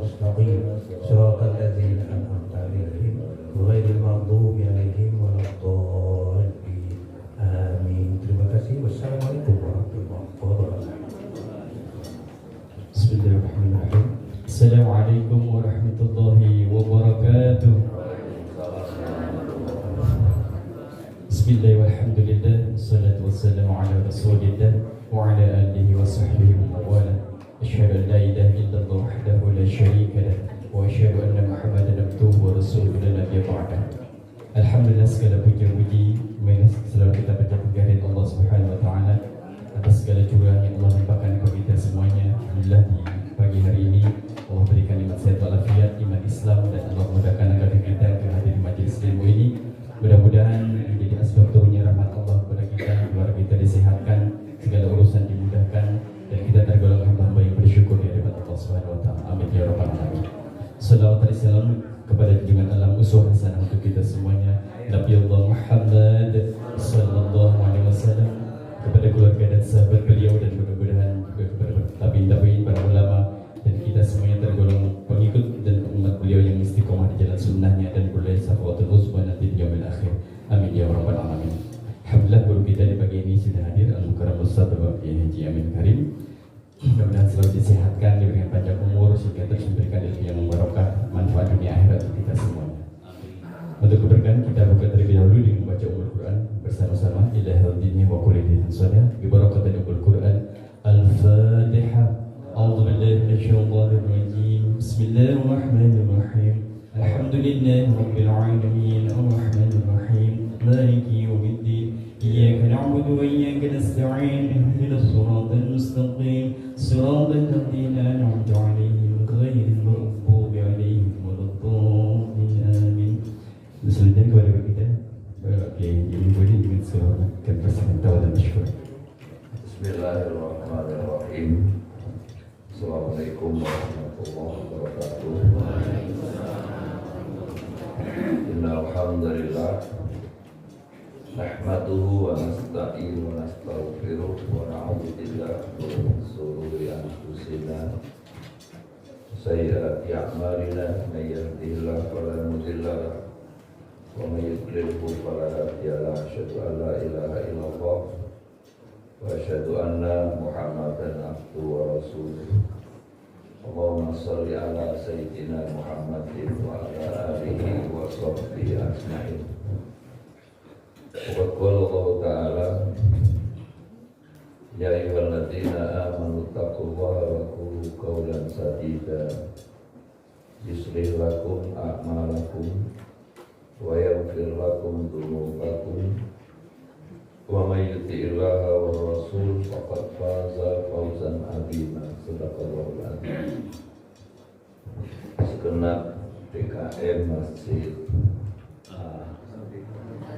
المستقيم صراط الذين أنعمت عليهم غير المغضوب عليهم ولا الضالين آمين. Terima kasih. Wassalamualaikum warahmatullahi wabarakatuh. Bismillahirrahmanirrahim. Assalamualaikum warahmatullahi wabarakatuh. Bismillah walhamdulillah wassalatu wassalamu ala rasulillah wa ala alihi wa sahbihi wa wala. Asyhadu an la ilaha illallah wahdahu la syarika lah wa asyhadu anna Muhammadan abduhu wa rasuluhu la nabiyya ba'dah. Alhamdulillah, segala puji-puji selalu kita baca kehadirat Allah Subhanahu wa taala atas segala curahan yang Allah limpahkan kepada kita semuanya. Alhamdulillah, di pagi hari ini Allah berikan nikmat sehat walafiat, iman Islam, dan Allah mudahkan agar kita hadir di majlis ilmu ini. Mudah-mudahan menjadi asbab turunnya rahmat Allah kepada kita, keluarga kita disehatkan, segala urusan dimudahkan, dan kita tergolong hamba yang bersyukur di hadapan Allah Subhanahu wa taala. Amin ya rabbal alamin. Salawat dan salam kepada junjungan alam uswah hasanah untuk kita semuanya, Nabi Allah Muhammad sallallahu alaihi wasallam, kepada keluarga dan sahabat beliau, dan mudah-mudahan juga kepada tabi'in, para ulama, dan kita semuanya tergolong pengikut dan umat beliau yang istiqomah di jalan sunnahnya dan berlai safawatul uzma nanti di yaumil akhir. Amin ya rabbal alamin. Alhamdulillah, guru kita di pagi ini sudah hadir, Al-Mukarram Ustaz Bapak Kiai Haji Amin Karim. Mudah-mudahan selalu disehatkan, diberikan panjang umur, sehingga terus memberikan ilmu yang barokah, manfaat dunia akhirat untuk kita semuanya. Untuk keberkahan, kita buka terlebih dahulu dengan membaca Ummul Quran bersama-sama. Ilahil dini wa kulidin sada bi barakatil Ummul Quran. Al-Fatihah. A'udzu billahi minasyaitonir rajim. Bismillahirrahmanirrahim. Alhamdulillahi rabbil alamin. Arrahmanir rahim. Maliki yaumiddin. Iyyaka na'budu wa iyyaka nasta'in. Ihdinas siratal mustaqim. Siratal ladzina an'amta 'alaihim ghairil maghdubi 'alaihim waladdallin. Amin. Berselanjutnya kepada kita Kiai Haji Boleh dengan surah dan bersemangat dan bersyukur. Bismillahirrahmanirrahim. Assalamualaikum warahmatullahi wabarakatuh. Innal hamdalillah nahmaduhu wa nasta'inu wa nastaghfiruh wa na'udzu billahi min shururi anfusina wa sayyiati a'malina. May yahdihillahu fala mudilla lahu wa may yudlilhu fala hadiya lahu. Asyhadu an la ilaha illallah wa asyhadu anna Muhammadan abduhu wa rasuluh. Allahumma shalli ala sayyidina Muhammadin wa ala alihi wa sahbihi ajma'in. Wa qala Allah ta'ala ya ayyuhalladzina amanu taqullaha wa qulu qawlan sadida yuslih lakum a'malakum wa yaghfir lakum dhunubakum wa may yuti'illaha war rasul faqad faza fawzan 'azima. Shadaqallahul 'azim. Segenap DKM Masjid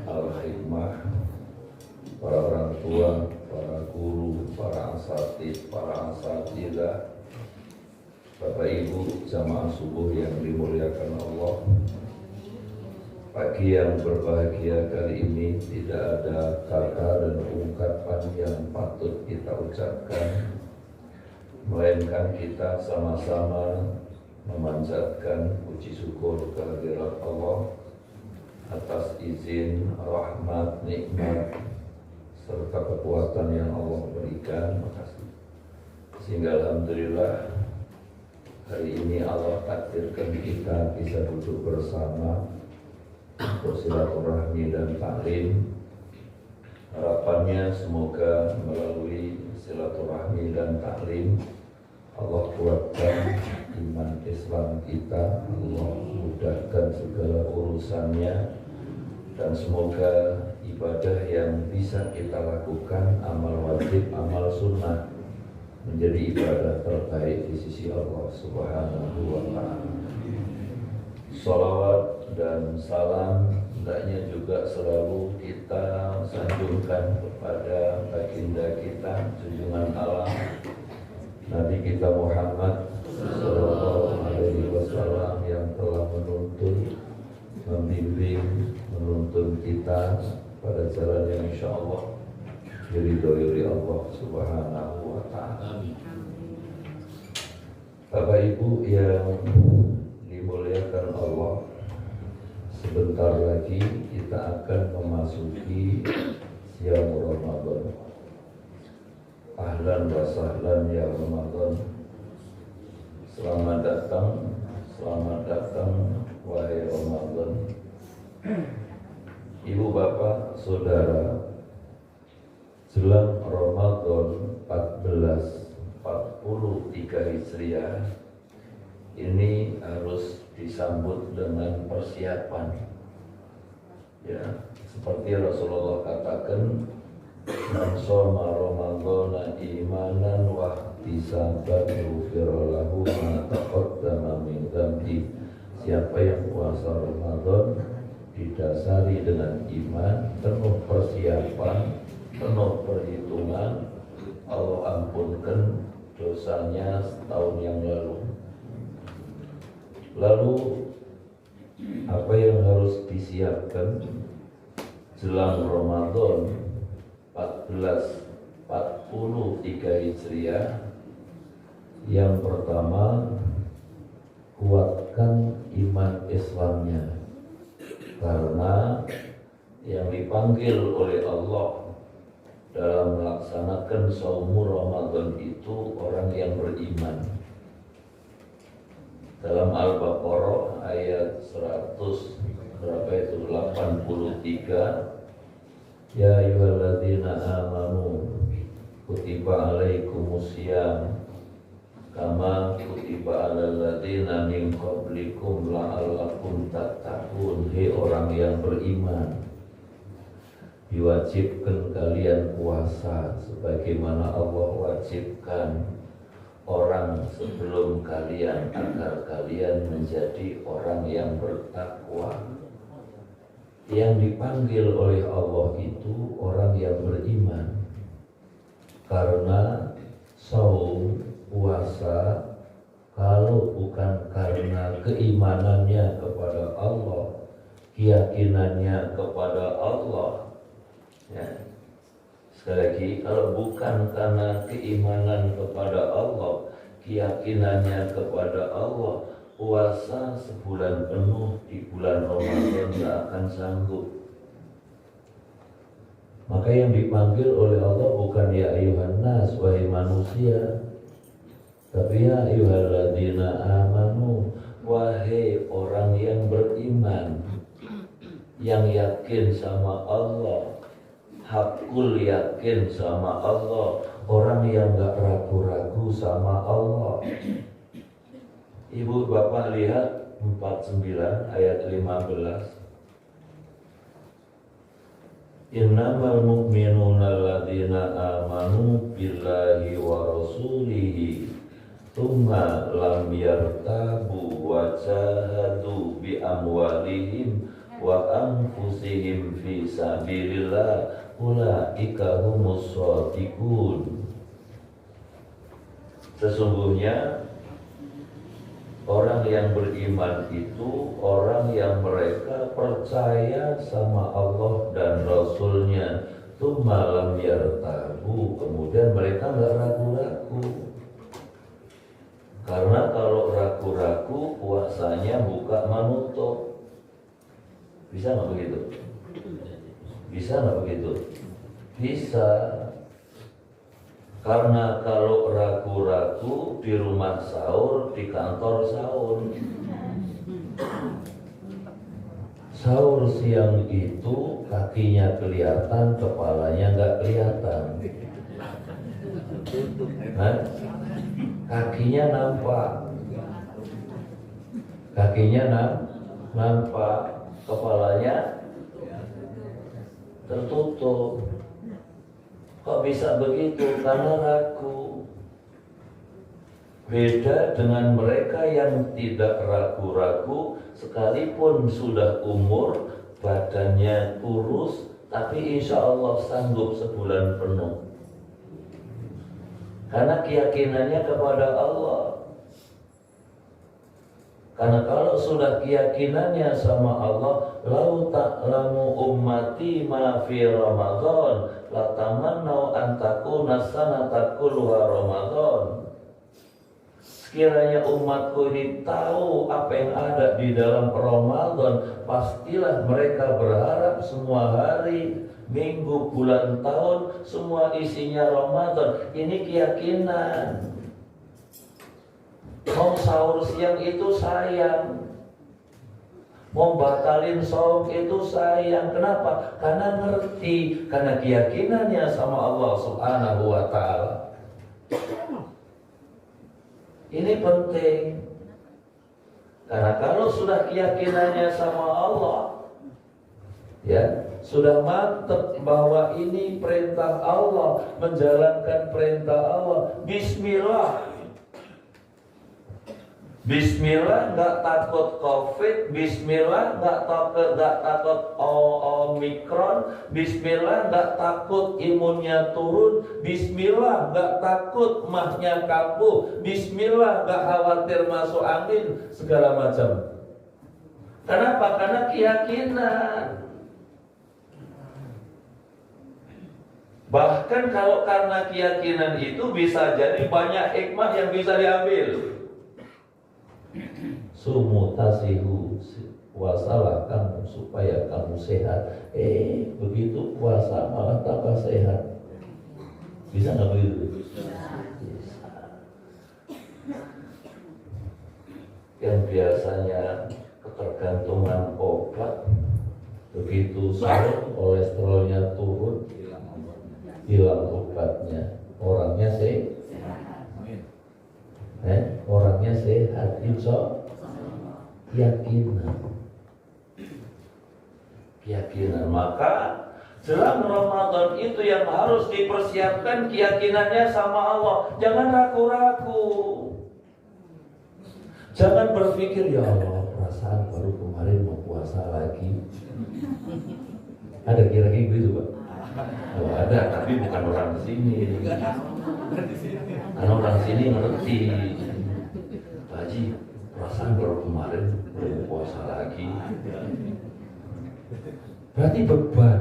Al-Hikmah, para orang tua, para guru, para asatidz, para asatidzah, Bapak Ibu jamaah subuh yang dimuliakan Allah. Pagi yang berbahagia kali ini tidak ada kata dan ungkapan yang patut kita ucapkan, melainkan kita sama-sama memanjatkan puji syukur kehadirat Allah atas izin, rahmat, nikmat, serta kekuatan yang Allah berikan. Makasih. Sehingga alhamdulillah hari ini Allah takdirkan kita bisa duduk bersama bersilaturahmi dan taklim. Harapannya semoga melalui silaturahmi dan taklim Allah kuatkan iman Islam kita, Allah mudahkan segala urusannya, dan semoga ibadah yang bisa kita lakukan, amal wajib, amal sunnah, menjadi ibadah terbaik di sisi Allah Subhanahu wa ta'ala. Salawat dan salam hendaknya juga selalu kita sanjungkan kepada baginda kita, junjungan alam Nabi kita Muhammad sallallahu alaihi wasallam, yang telah menuntun, membimbing, menuntun kita pada jalan yang insyaallah diridhoi oleh Allah Subhanahu wa ta'ala. Bapak Ibu yang dimuliakan Allah, sebentar lagi kita akan memasuki siang Ramadan. Ahlan wa sahlan ya Ramadan. Selamat datang wahai Ramadan. Ibu bapak saudara, jelang Ramadan 1443 Hijriah ini harus disambut dengan persiapan. Ya, seperti Rasulullah katakan, man shoma Ramadhana imanan wa ihtisaban ghufira lahu ma taqaddama min dzambi. Siapa yang puasa Ramadan didasari dengan iman, penuh persiapan, penuh perhitungan, Allah ampunkan dosanya setahun yang lalu. Lalu apa yang harus disiapkan jelang Ramadan 1443 Hijriah? Yang pertama, kuatkan iman Islamnya, karena yang dipanggil oleh Allah dalam melaksanakan saum Ramadan itu orang yang beriman. Dalam Al-Baqarah ayat 83, ya ayyuhalladzina amanu kutiba alaikumusiyam kama kutiba alal ladzina min qablikum la'allakum tattaqun. Hei orang yang beriman, diwajibkan kalian puasa sebagaimana Allah wajibkan orang sebelum kalian agar kalian menjadi orang yang bertakwa. Yang dipanggil oleh Allah itu orang yang beriman, karena saum puasa kalau bukan karena keimanannya kepada Allah, keyakinannya kepada Allah, ya. Sekali lagi, kalau bukan karena keimanan kepada Allah, keyakinannya kepada Allah, puasa sebulan penuh di bulan Ramadan tidak akan sanggup. Maka yang dipanggil oleh Allah bukan ya ayuhan nas, wahai manusia, tapi ya ayyuhalladzina amanu, wahai orang yang beriman, yang yakin sama Allah, hakul yakin sama Allah, orang yang gak ragu-ragu sama Allah. Ibu bapak lihat 49 ayat 15. Innamal mu'minuna alladzina amanu billahi wa rasulihi tsumma lam yartabu wa jahadu bi amwalihim wa anfusihim fi sabilillah ulaika humus shadiqun. Sesungguhnya orang yang beriman itu orang yang mereka percaya sama Allah dan Rasulnya, tsumma lam yartabu, kemudian mereka nggak ragu-ragu. Karena kalau ragu-ragu puasanya buka manutuk. Bisa nggak begitu? Bisa nggak begitu? Bisa. Karena kalau ragu-ragu di rumah sahur, di kantor sahur. Sahur siang itu kakinya kelihatan, kepalanya nggak kelihatan. Nah, kakinya nampak, nampak, kepalanya tertutup. Kok bisa begitu? Karena ragu. Beda dengan mereka yang tidak ragu-ragu, sekalipun sudah umur, badannya kurus, tapi insya Allah sanggup sebulan penuh. Karena keyakinannya kepada Allah. Karena kalau sudah keyakinannya sama Allah, lau ta'lamu ummati ma fi Ramadan, la tamannau an takuna sanata kulluha Ramadan. Sekiranya umatku ini tahu apa yang ada di dalam Ramadan, pastilah mereka berharap semua hari, minggu, bulan, tahun, semua isinya Ramadan. Ini keyakinan. Mau sahur siang itu sayang, mau batalin saum itu sayang. Kenapa? Karena ngerti, karena keyakinannya sama Allah Subhanahu wa Ta'ala. Ini penting. Karena kalau sudah keyakinannya sama Allah, ya, sudah mantap bahwa ini perintah Allah, menjalankan perintah Allah. Bismillah. Bismillah, nggak takut COVID. Bismillah, nggak takut Omikron. Bismillah, nggak takut imunnya turun. Bismillah, nggak takut mahnya kambuh. Bismillah, nggak khawatir masuk angin segala macam. Kenapa? Karena keyakinan. Bahkan kalau karena keyakinan itu bisa jadi banyak hikmah yang bisa diambil. Sumutasihu, puasalah kamu supaya kamu sehat. Begitu puasa malah tambah sehat. Bisa nggak begitu? Bisa. Yang biasanya ketergantungan obat, begitu sahur kolesterolnya turun, hilang obatnya, orangnya sehat. Orangnya sehat, insya keyakinan. Maka jelang Ramadan itu yang harus dipersiapkan keyakinannya sama Allah. Jangan ragu-ragu. Jangan berpikir, ya Allah, perasaan baru kemarin mau puasa lagi. Ada kira-kira gitu, Pak? Oh, ada, tapi bukan orang sini. Karena orang sini ngerti, Pak Haji, perasaan baru kemarin belum puasa lagi. Berarti beban.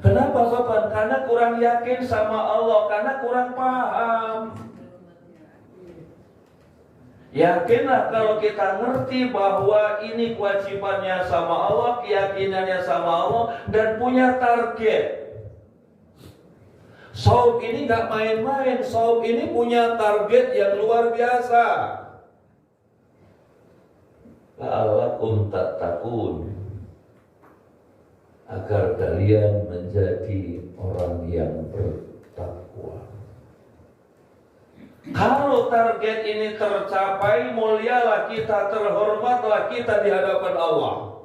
Kenapa beban? Karena kurang yakin sama Allah, karena kurang paham. Yakinlah kalau kita ngerti bahwa ini kewajibannya sama Allah, keyakinannya sama Allah, dan punya target. Saum ini gak main-main, saum ini punya target yang luar biasa. La'allakum tattaqun, agar kalian menjadi orang yang bertakwa. Kalau target ini tercapai, mulialah kita, terhormatlah kita di hadapan Allah.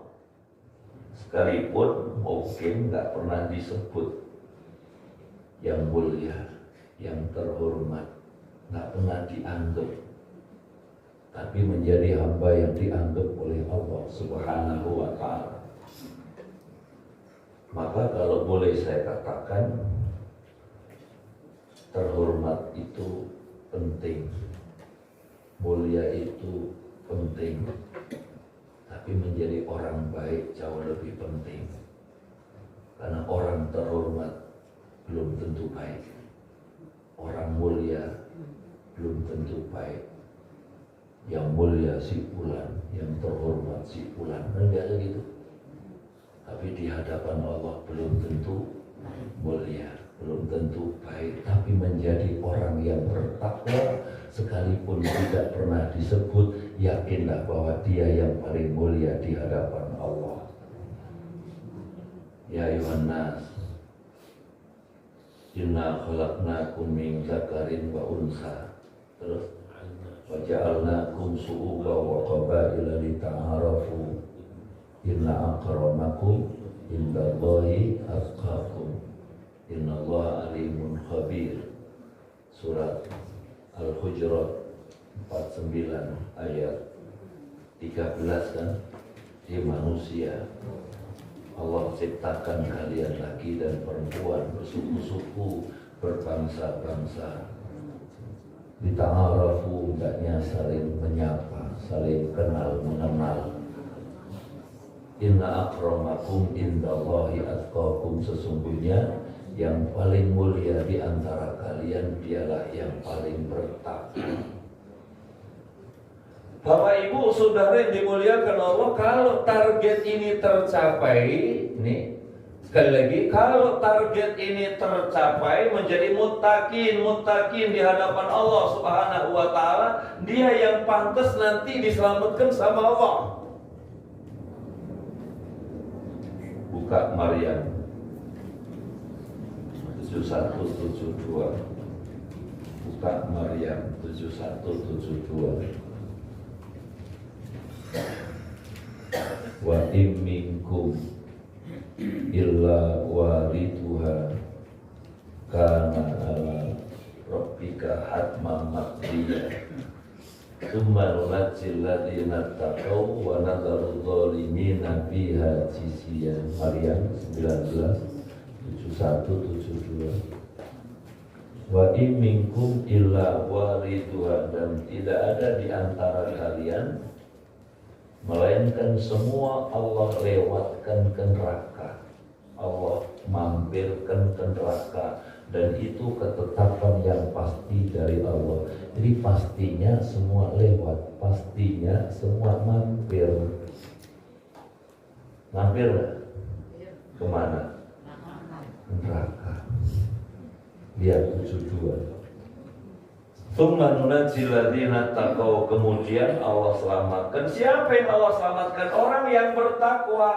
Sekalipun mungkin gak pernah disebut yang mulia, yang terhormat, gak pernah dianggap, tapi menjadi hamba yang dianggap oleh Allah Subhanahu wa Ta'ala. Maka kalau boleh saya katakan, terhormat itu penting, mulia itu penting, tapi menjadi orang baik jauh lebih penting. Karena orang terhormat belum tentu baik, orang mulia belum tentu baik. Yang mulia si fulan, yang terhormat si fulan, kan biasa gitu. Tapi di hadapan Allah belum tentu mulia, belum tentu baik, tapi menjadi orang yang bertakwa. Sekalipun tidak pernah disebut, yakinlah bahwa dia yang paling mulia di hadapan Allah. Ya ayuhan nas, inna khalaqnakum min dzakarin wa unsa. Terus waja'alnakum syu'uban wa qabaila lita'arafu. Inna akramakum indallahi atqakum. Innallaha alimun khabir. Surat Al-Hujurat 49 ayat 13 kan. Di manusia Allah ciptakan kalian laki dan perempuan, bersuku-suku, berbangsa-bangsa. Dita'arafu, hendaknya saling menyapa, saling kenal mengenal. Inna akramakum indallahi atqakum, sesungguhnya yang paling mulia di antara kalian dialah yang paling bertakwa. Bapak Ibu Saudara yang dimuliakan Allah, kalau target ini tercapai, ini sekali lagi, kalau target ini tercapai menjadi muttaqin di hadapan Allah Subhanahu wa taala, dia yang pantas nanti diselamatkan sama Allah. Buka Maryam 7172. Buka Maryam 7172. Wa in minkum illa wariduha kana ala rabbika hatman maqdiya tsumma nunajjil ladzina taqaw wa nadharu dhalimina fiha jisya. Maryam 19:71-72. Wa in minkum illa wariduha, dan tidak ada di antara kalian melainkan semua Allah lewatkan ke neraka, Allah mampirkan ke neraka, dan itu ketetapan yang pasti dari Allah. Jadi pastinya semua lewat, pastinya semua mampir. Mampir nggak? Kemana? Neraka. Lihat 72. Tsumma nunajjil ladzina taqaw, kemudian Allah selamatkan. Siapa yang Allah selamatkan? Orang yang bertakwa.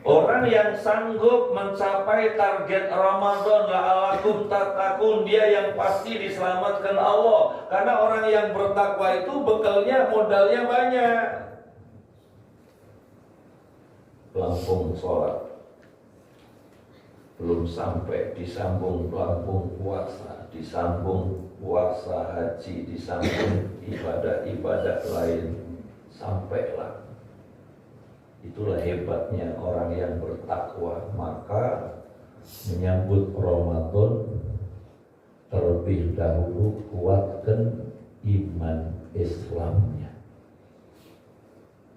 Orang yang sanggup mencapai target Ramadan, la'alakum tattaqun, dia yang pasti diselamatkan Allah. Karena orang yang bertakwa itu bekalnya, modalnya banyak. Langsung sholat belum sampai, disambung pelampung puasa, disambung puasa haji, disambung ibadah-ibadah lain, sampailah. Itulah hebatnya orang yang bertakwa. Maka menyambut Ramadan terlebih dahulu kuatkan iman Islamnya.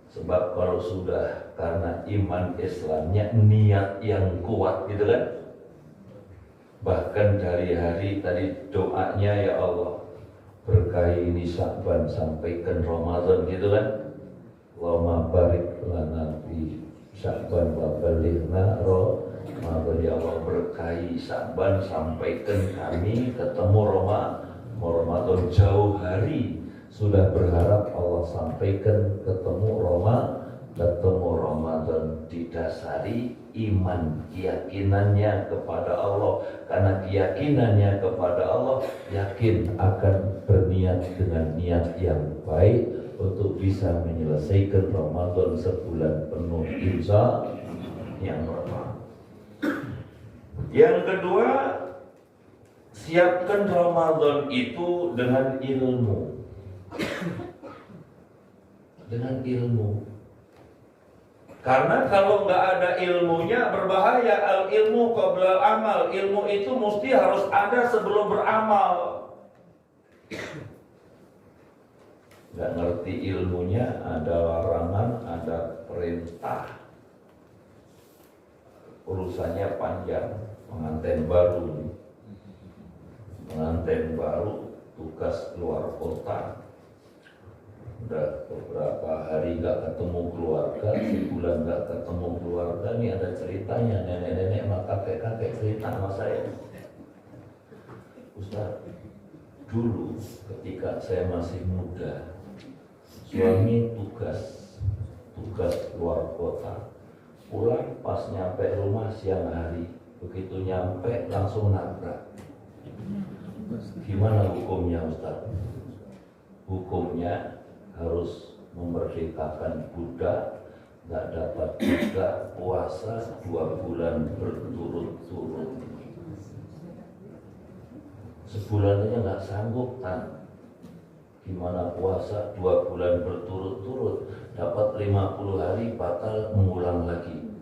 Sebab kalau sudah karena iman Islamnya, niat yang kuat gitu kan, bahkan dari hari tadi doanya, ya Allah berkahi ini Sya'ban sampaikan Ramadan gitu kan, Allahumma barik lana fi Sya'ban wa balighna Ramadan, ya Allah berkahi Sya'ban sampaikan kami ketemu Ramadan. Jauh hari sudah berharap Allah sampaikan ketemu Ramadan, didasari iman, keyakinannya kepada Allah. Karena keyakinannya kepada Allah, yakin akan berniat dengan niat yang baik untuk bisa menyelesaikan Ramadan sebulan penuh, insya Allah. Yang kedua, siapkan Ramadan itu dengan ilmu. Dengan ilmu. Karena kalau nggak ada ilmunya berbahaya. Al ilmu qabla amal. Ilmu itu mesti harus ada sebelum beramal. Nggak ngerti ilmunya, ada larangan, ada perintah, urusannya panjang. Pengantin baru tugas keluar kota, udah beberapa hari gak ketemu keluarga, sebulan gak ketemu keluarga. Ini ada ceritanya, nenek-nenek sama kakek-kakek cerita sama saya. Ustaz, dulu ketika saya masih muda, suami tugas keluar kota, pulang pas nyampe rumah siang hari, begitu nyampe langsung nabrak. Gimana hukumnya Ustaz? Hukumnya harus memerdekakan budak, nggak dapat budak, puasa 2 bulan berturut-turut. Sebulan aja nggak sanggup kan? Gimana puasa 2 bulan berturut-turut? Dapat 50 hari batal mengulang lagi.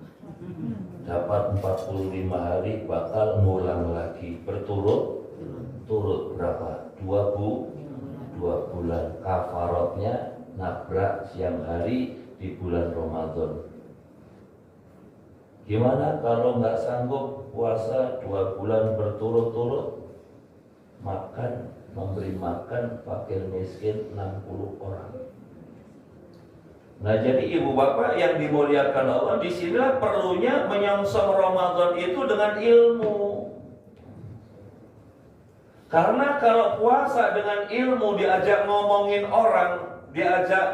Dapat 45 hari batal mengulang lagi. Berturut-turut berapa? 2 bulan. Kafaratnya nabrak siang hari di bulan Ramadan. Gimana kalau nggak sanggup puasa 2 bulan berturut-turut, memberi makan fakir miskin 60 orang. Nah, jadi ibu bapak yang dimuliakan Allah, disinilah perlunya menyongsong Ramadan itu dengan ilmu. Karena kalau puasa dengan ilmu, diajak ngomongin orang, diajak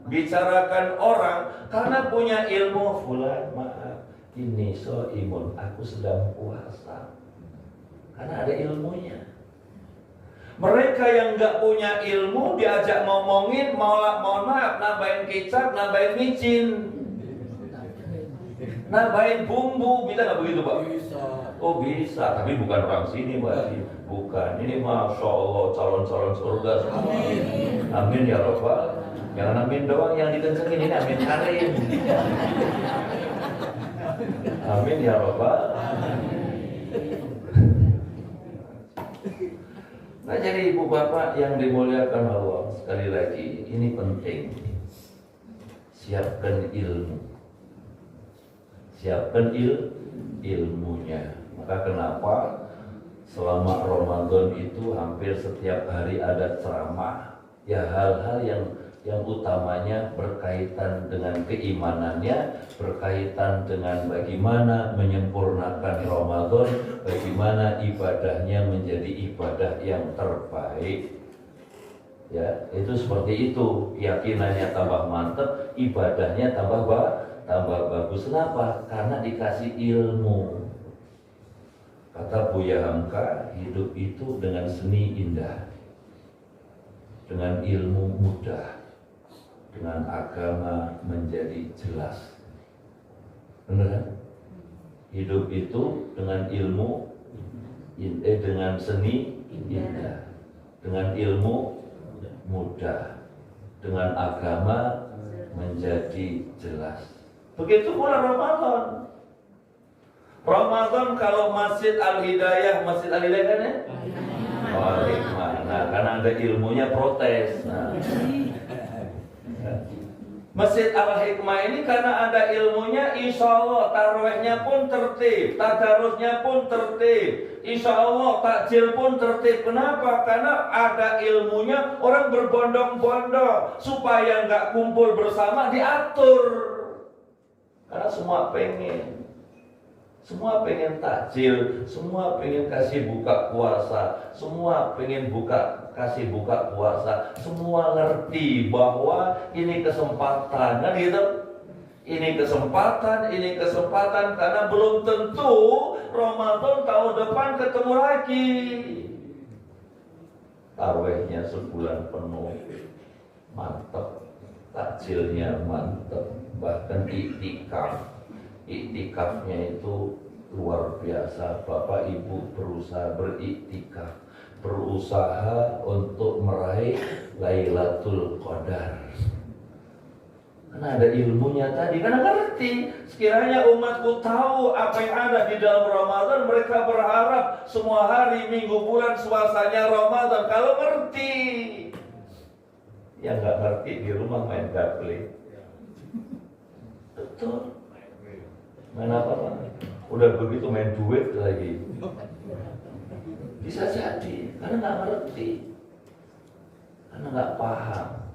bicarakan orang, karena punya ilmu. Fulan, maaf, ini imun, aku sedang puasa. Karena ada ilmunya. Mereka yang nggak punya ilmu, diajak ngomongin, mohon maaf, nambahin kecap, nambahin micin, nambahin bumbu, bisa nggak begitu Pak? Bisa. Oh bisa, tapi bukan orang sini Pak. Bukan, ini Masya Allah calon-calon surga semua. Amin. Amin ya Rabbal. Jangan amin doang yang dikencengin, ini amin karim. Amin ya Rabbal. Nah, jadi ibu bapak yang dimuliakan Allah, sekali lagi ini penting. Siapkan ilmu. Siapkan ilmunya. Maka kenapa selama Ramadan itu hampir setiap hari ada ceramah, ya hal-hal yang utamanya berkaitan dengan keimanannya, berkaitan dengan bagaimana menyempurnakan Ramadan, bagaimana ibadahnya menjadi ibadah yang terbaik. Ya, itu seperti itu. Keyakinannya tambah mantap, ibadahnya tambah bagus. Kenapa? Karena dikasih ilmu. Kata Buya Hamka, hidup itu dengan seni indah, dengan ilmu mudah, dengan agama menjadi jelas. Benar kan? Hidup itu dengan ilmu, dengan seni indah, dengan ilmu mudah, dengan agama menjadi jelas. Begitu pula Ramadan. Ramadan kalau Masjid Al-Hidayah kan ya? Oh, hikmah. Nah, karena ada ilmunya protes. Nah. Masjid Al-Hikmah ini karena ada ilmunya, insya Allah tarawihnya pun tertib, tadarusnya pun tertib, insya Allah takjil pun tertib. Kenapa? Karena ada ilmunya, orang berbondong-bondong supaya nggak kumpul bersama, diatur. Karena semua pengen takjil, semua pengen kasih buka puasa, semua pengen kasih buka puasa, semua ngerti bahwa ini kesempatan, kan gitu? Ini kesempatan karena belum tentu Ramadan tahun depan ketemu lagi. Tarawihnya sebulan penuh, mantap, takjilnya mantap, bahkan iktikafnya itu luar biasa. Bapak Ibu berusaha beriktikaf, berusaha untuk meraih Lailatul Qadar. Karena ada ilmunya tadi, karena ngerti. Sekiranya umatku tahu apa yang ada di dalam Ramadan, mereka berharap semua hari, minggu, bulan suasananya Ramadan. Kalau ngerti, yang nggak ngerti di rumah main gaple. Betul. Main apa Pak? Udah begitu main duit lagi. Bisa jadi, karena nggak ngerti, karena nggak paham.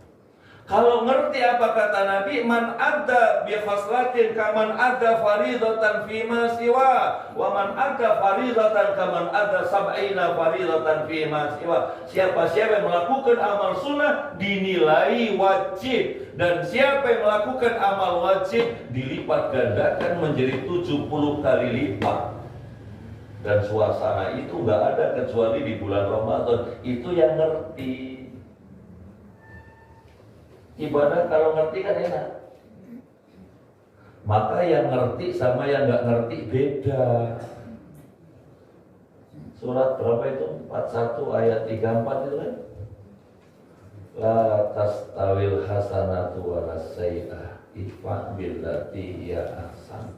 Kalau ngerti apa kata Nabi, man adda bi khaslatin kaman adda faridatan fima siwa, wa man adda faridatan kaman adda sab'ina faridatan fima siwa. Siapa yang melakukan amal sunnah dinilai wajib, dan siapa yang melakukan amal wajib dilipat gandakan menjadi 70 kali lipat. Dan suasana itu nggak ada kecuali di bulan Ramadan. Itu yang ngerti. Ibadah kalau ngerti kan enak. Maka yang ngerti sama yang nggak ngerti beda. Surat berapa itu? 41 ayat 34 itu kan? La tastawil hasanatu walas sayyi'ah idfa' billati hiya ahsan.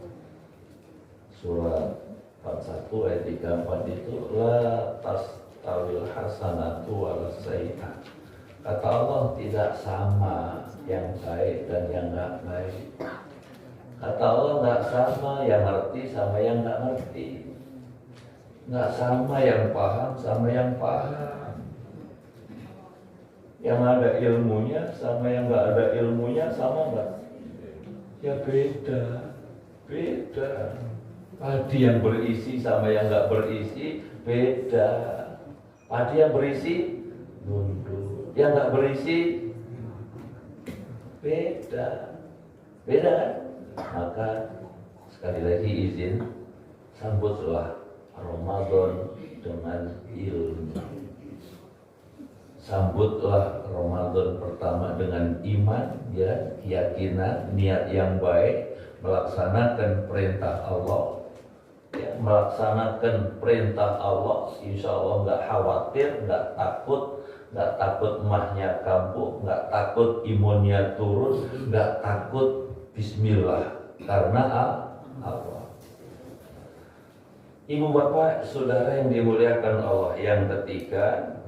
Surat 41 ayat 34 itu la tastawil hasanatu walas sayyi'ah. Kata Allah tidak sama yang baik dan yang nggak baik. Kata Allah nggak sama yang ngerti sama yang nggak ngerti, nggak sama yang paham sama yang paham, yang ada ilmunya sama yang nggak ada ilmunya sama nggak? Ya beda. Padi yang berisi sama yang nggak berisi beda. Padi yang berisi nunduk, yang nggak berisi beda kan? Maka sekali lagi izin, sambutlah Ramadan dengan ilmu. Sambutlah Ramadan pertama dengan iman, ya, keyakinan, niat yang baik, melaksanakan perintah Allah, ya, melaksanakan perintah Allah, insya Allah nggak khawatir, nggak takut emahnya kambuh, nggak takut imunnya turun, nggak takut. Bismillah, karena Allah. Ibu bapak saudara yang dimuliakan Allah, yang ketiga,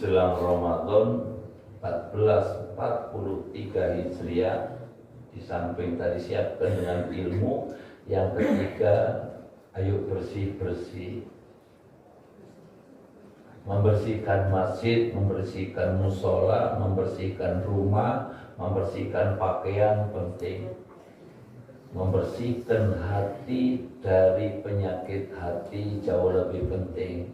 jelang Ramadan 1443 Hijriah, di samping tadi siapkan dengan ilmu, yang ketiga, ayo bersih-bersih, membersihkan masjid, membersihkan musola, membersihkan rumah, membersihkan pakaian penting, membersihkan hati dari penyakit hati jauh lebih penting.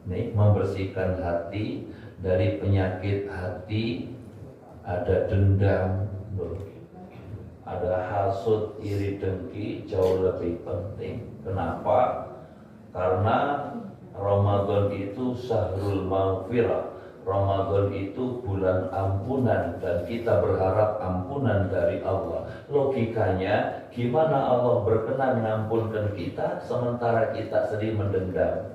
Nih, membersihkan hati dari penyakit hati, ada dendam, ada hasud, iri, dengki, jauh lebih penting. Kenapa? Karena Ramadan itu syahrul maghfirah. Ramadan itu bulan ampunan dan kita berharap ampunan dari Allah. Logikanya, gimana Allah berkenan mengampunkan kita sementara kita sedih mendendam?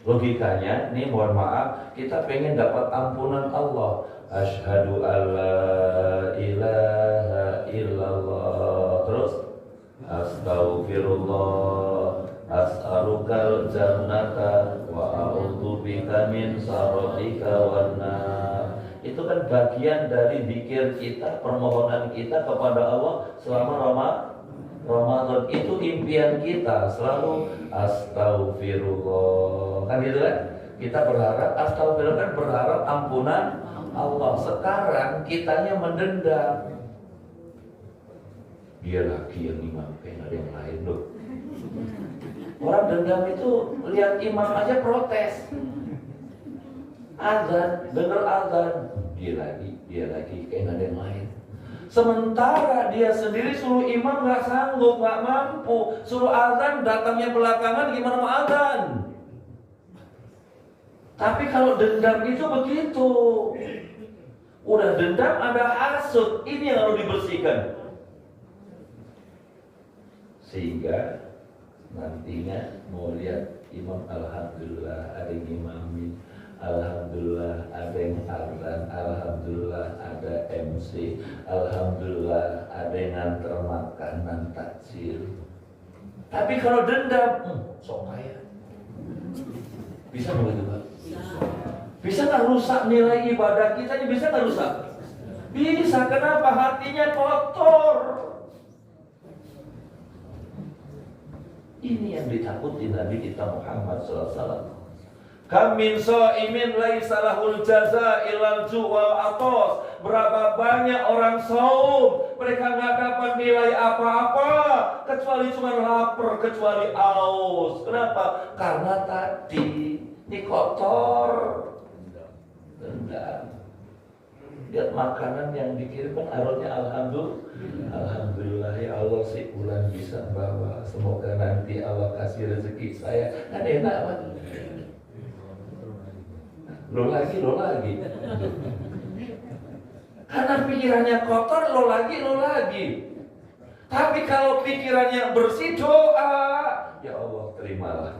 Logikanya, nih mohon maaf, kita pengen dapat ampunan Allah. Asyhadu alla ilaha illallah. Terus astaghfirullah, as'alukal jannata wa a'udzubika min syarrika wan nar. Itu kan bagian dari zikir kita, permohonan kita kepada Allah selama Ramadan. Itu impian kita selalu astaghfirullah. Kan gitu kan? Kita berharap astaghfirullah, kan berharap ampunan Allah. Sekarang kitanya mendendam. Dia lagi yang imam, kayak ada yang lain loh. Orang dendam itu lihat imam aja protes. Azan, dengar azan, dia lagi kayak ada yang lain. Sementara dia sendiri suruh imam nggak sanggup, nggak mampu, suruh azan datangnya belakangan, gimana mau azan? Tapi kalau dendam itu begitu, udah dendam ada hasud, ini yang harus dibersihkan. Sehingga nantinya mau lihat imam, alhamdulillah ada yang imamin, alhamdulillah ada yang azan, alhamdulillah ada MC, alhamdulillah ada yang nganter makanan takjil. Tapi kalau dendam, sok kaya. Bisa begitu Pak? Bisa nggak rusak nilai ibadah kita ini? Bisa nggak rusak? Bisa. Kenapa? Hatinya kotor. Ini yang ditakuti Nabi kita Muhammad SAW. Kam min shaimin laisa lahul jaza illal ju' wal atos. Berapa banyak orang saum, mereka nggak dapat nilai apa-apa kecuali cuma lapar, kecuali aus. Kenapa? Karena tadi ini kotor, dendam. Lihat makanan yang dikirimkan, aromanya alhamdulillah ya Allah, si bulan bisa bawa. Semoga nanti Allah kasih rezeki saya. Kan enak Pak. Lo lagi. Karena pikirannya kotor, lo lagi. Tapi kalau pikirannya bersih, doa, ya Allah terimalah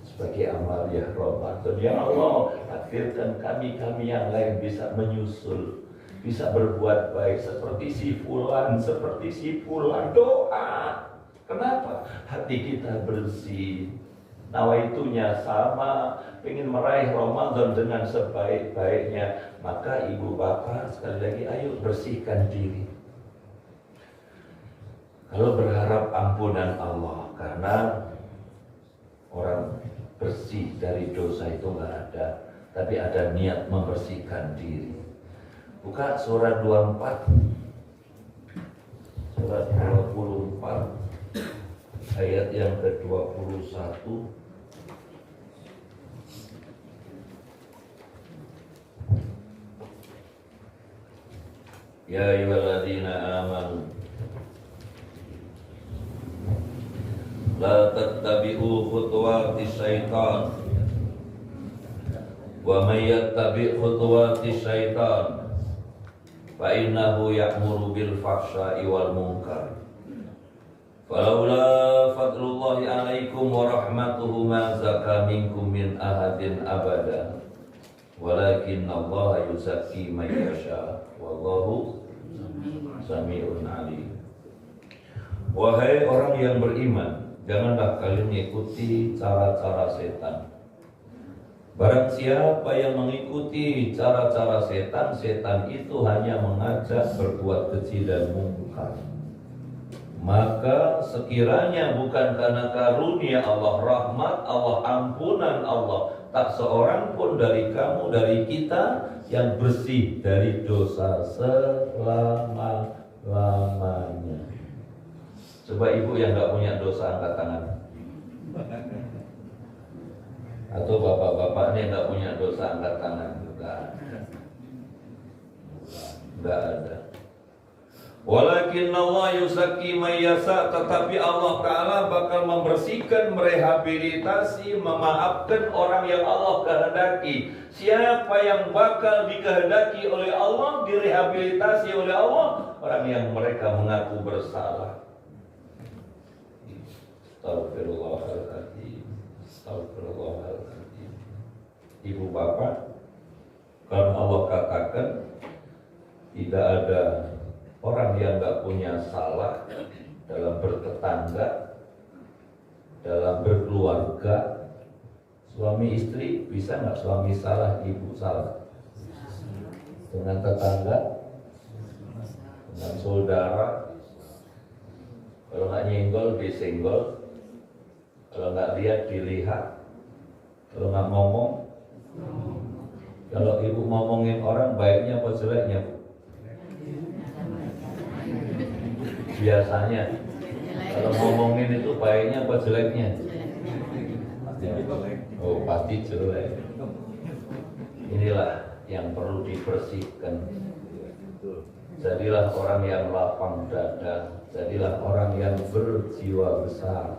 sebagai amal ya Ramadan. Ya Allah, takdirkan kami yang lain bisa menyusul, bisa berbuat baik seperti si fulan. Doa. Kenapa? Hati kita bersih. nawaitunya sama, ingin meraih Ramadan dengan sebaik-baiknya, maka ibu bapak sekali lagi ayo bersihkan diri. Kalau berharap ampunan Allah, karena orang bersih dari dosa itu nggak ada, tapi ada niat membersihkan diri. Buka surat 24, surat 24 ayat yang ke-21. Ya ayyuhalladzina amanu la tattabi'u khutuwatis syaitan wa may yattabi' khutuwatis syaitan fa innahu ya'muru bil fahsya'i wal munkar falaula fadlullahi 'alaikum wa rahmatuhu ma zaka minkum min ahadin abada walakin Allah yuzakki man yasha wallahu sami'un 'alim. Wahai orang yang beriman, janganlah kalian mengikuti cara-cara setan. Barang siapa yang mengikuti cara-cara setan, setan itu hanya mengajak berbuat keji dan mungkar. Maka sekiranya bukan karena karunia Allah, rahmat Allah, ampunan Allah, tak seorang pun dari kamu, dari kita yang bersih dari dosa selama-lamanya. Coba ibu yang gak punya dosa angkat tangan. Atau bapak-bapak ini gak punya dosa angkat tangan. Gak ada. Walakin Allah yuzakki man yasha, tetapi Allah Ta'ala bakal membersihkan, merehabilitasi, memaafkan orang yang Allah kehendaki. Siapa yang bakal dikehendaki oleh Allah, direhabilitasi oleh Allah? Orang yang mereka mengaku bersalah. Astagfirullahaladzim. Astagfirullahaladzim. Ibu bapak, kalau Allah katakan tidak ada orang yang gak punya salah dalam bertetangga, dalam berkeluarga. Suami istri, bisa gak suami salah, ibu salah? Dengan tetangga, dengan saudara. Kalau gak nyenggol, disenggol. Kalau gak lihat, dilihat. Kalau gak ngomong. Kalau ibu ngomongin orang, baiknya apa jeleknya? Biasanya kalau ngomongin itu baiknya apa jeleknya? Oh, pasti jelek. Inilah yang perlu dibersihkan. Jadilah orang yang lapang dada, jadilah orang yang berjiwa besar.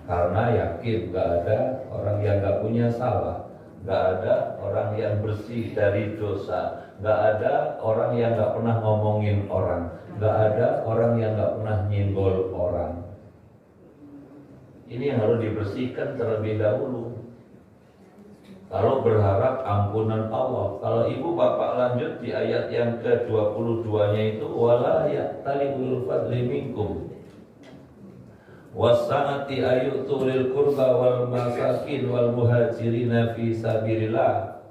Karena yakin gak ada orang yang gak punya salah, gak ada orang yang bersih dari dosa, gak ada orang yang gak pernah ngomongin orang, gak ada orang yang gak pernah nyenggol orang. Ini yang harus dibersihkan terlebih dahulu. Kalau berharap ampunan Allah. Kalau ibu bapak lanjut di ayat yang ke-22-nya itu, wala ya'tali ulul fadli minkum wasa'ati ayyutu lil qurba wal masakin wal muhajirina fi sabilillah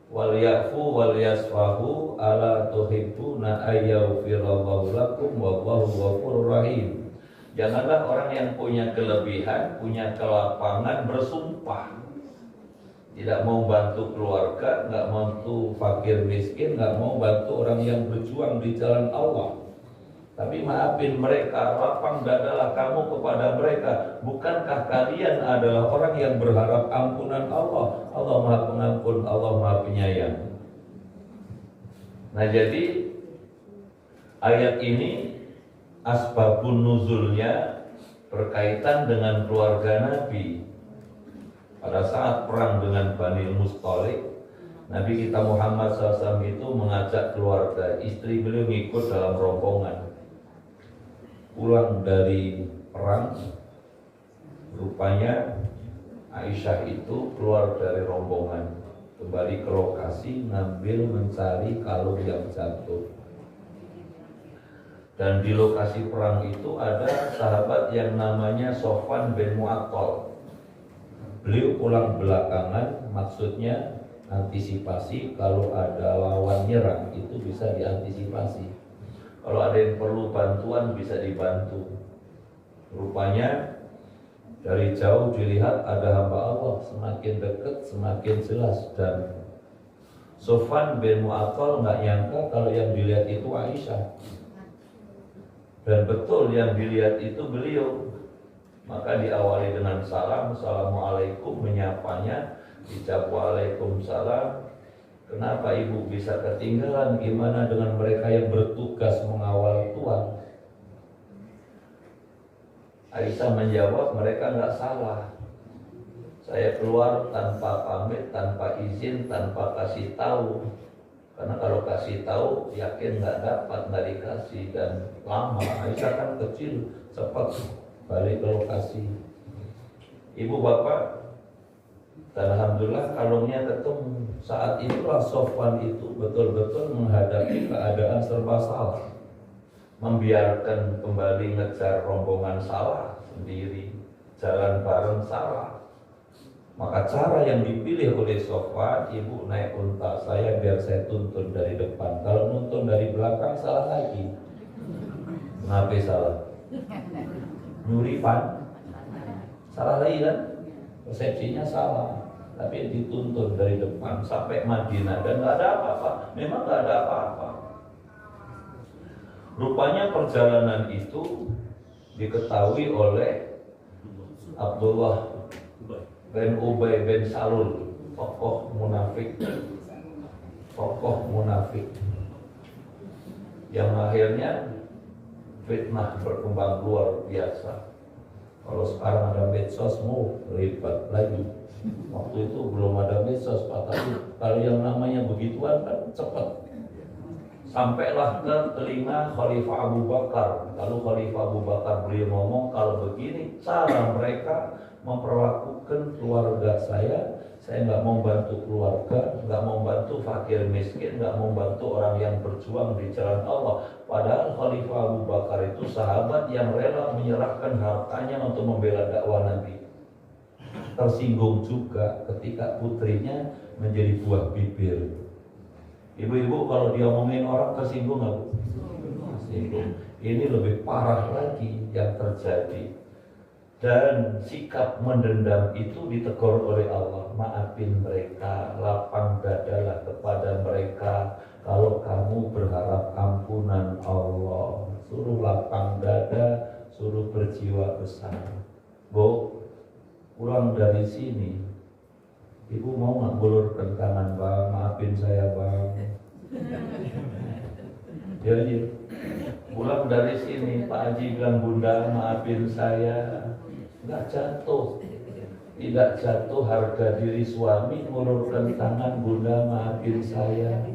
wal ya'fu wal yasfahu ala tuhibbuna ayyaghfirallahu lakum wallahu ghafurur rahim. Janganlah orang yang punya kelebihan, punya kelapangan bersumpah tidak mau bantu keluarga, nggak mau bantu fakir miskin, nggak mau bantu orang yang berjuang di jalan Allah. Tapi maafin mereka, lapang dadalah kamu kepada mereka. Bukankah kalian adalah orang yang berharap ampunan Allah? Allah Maha Pengampun, Allah Maha Penyayang. Nah jadi ayat ini asbabun nuzulnya berkaitan dengan keluarga Nabi. Pada saat perang dengan Bani Mustalik, Nabi kita Muhammad SAW itu mengajak keluarga, istri beliau ngikut dalam rombongan. Pulang dari perang, rupanya Aisyah itu keluar dari rombongan, kembali ke lokasi, ngambil mencari kalung yang jatuh. Dan di lokasi perang itu ada sahabat yang namanya Sofwan bin Mu'attal. Beliau pulang belakangan, maksudnya antisipasi kalau ada lawan nyerang itu bisa diantisipasi. Kalau ada yang perlu bantuan bisa dibantu. Rupanya dari jauh dilihat ada hamba Allah, semakin dekat semakin jelas. Dan Sofwan bin Mu'attal nggak nyangka kalau yang dilihat itu Aisyah. Dan betul yang dilihat itu beliau. Maka diawali dengan salam, assalamualaikum, menyapanya, dicap waalaikumsalam. Kenapa ibu bisa ketinggalan? Gimana dengan mereka yang bertugas mengawal Tuhan? Aisyah menjawab, mereka nggak salah. Saya keluar tanpa pamit, tanpa izin, tanpa kasih tahu. Karena kalau kasih tahu, yakin nggak dapat, nggak dikasih, dan lama. Aisyah kan kecil, cepat balik ke lokasi. Ibu bapak, dan alhamdulillah kalungnya ketemu. Saat itulah Sofwan itu betul-betul menghadapi keadaan serba salah. Membiarkan kembali ngejar rombongan salah sendiri, jalan bareng salah. Maka cara yang dipilih oleh Sofwan, ibu naik unta saya biar saya tuntun dari depan. Kalau nuntun dari belakang salah lagi. Kenapa salah? Nyuri pan? Salah lagi kan? Persepsinya salah. Tapi dituntun dari depan sampai Madinah dan nggak ada apa-apa. Memang nggak ada apa-apa. Rupanya perjalanan itu diketahui oleh Abdullah bin Ubay bin Salul, tokoh munafik yang akhirnya fitnah berkembang luar biasa. Kalau sekarang ada medsos mau lipat lagi. Waktu itu belum ada medsos, Pak. Tapi kalau yang namanya begituan kan cepat. Sampailah ke telinga Khalifah Abu Bakar. Lalu Khalifah Abu Bakar beliau ngomong, kalau begini cara mereka memperlakukan keluarga saya nggak mau bantu keluarga, nggak mau bantu fakir miskin, nggak mau bantu orang yang berjuang di jalan Allah. Padahal Khalifah Abu Bakar itu sahabat yang rela menyerahkan hartanya untuk membela dakwah Nabi. Tersinggung juga ketika putrinya menjadi buah bibir. Ibu-ibu kalau diomongin orang tersinggung nggak Bu? Tersinggung. Ini lebih parah lagi yang terjadi. Dan sikap mendendam itu ditegur oleh Allah. Maafin mereka, lapang dadalah kepada mereka. Kalau kamu berharap ampunan Allah, suruh lapang dada, suruh berjiwa besar. Bu, pulang dari sini, ibu mau nggak bulurkan tangan bang, maafin saya bang. Jadi pulang dari sini, Pak Haji bilang bunda maafin saya. Nggak jatuh, tidak jatuh harga diri suami ngulurkan tangan bunda maafin saya.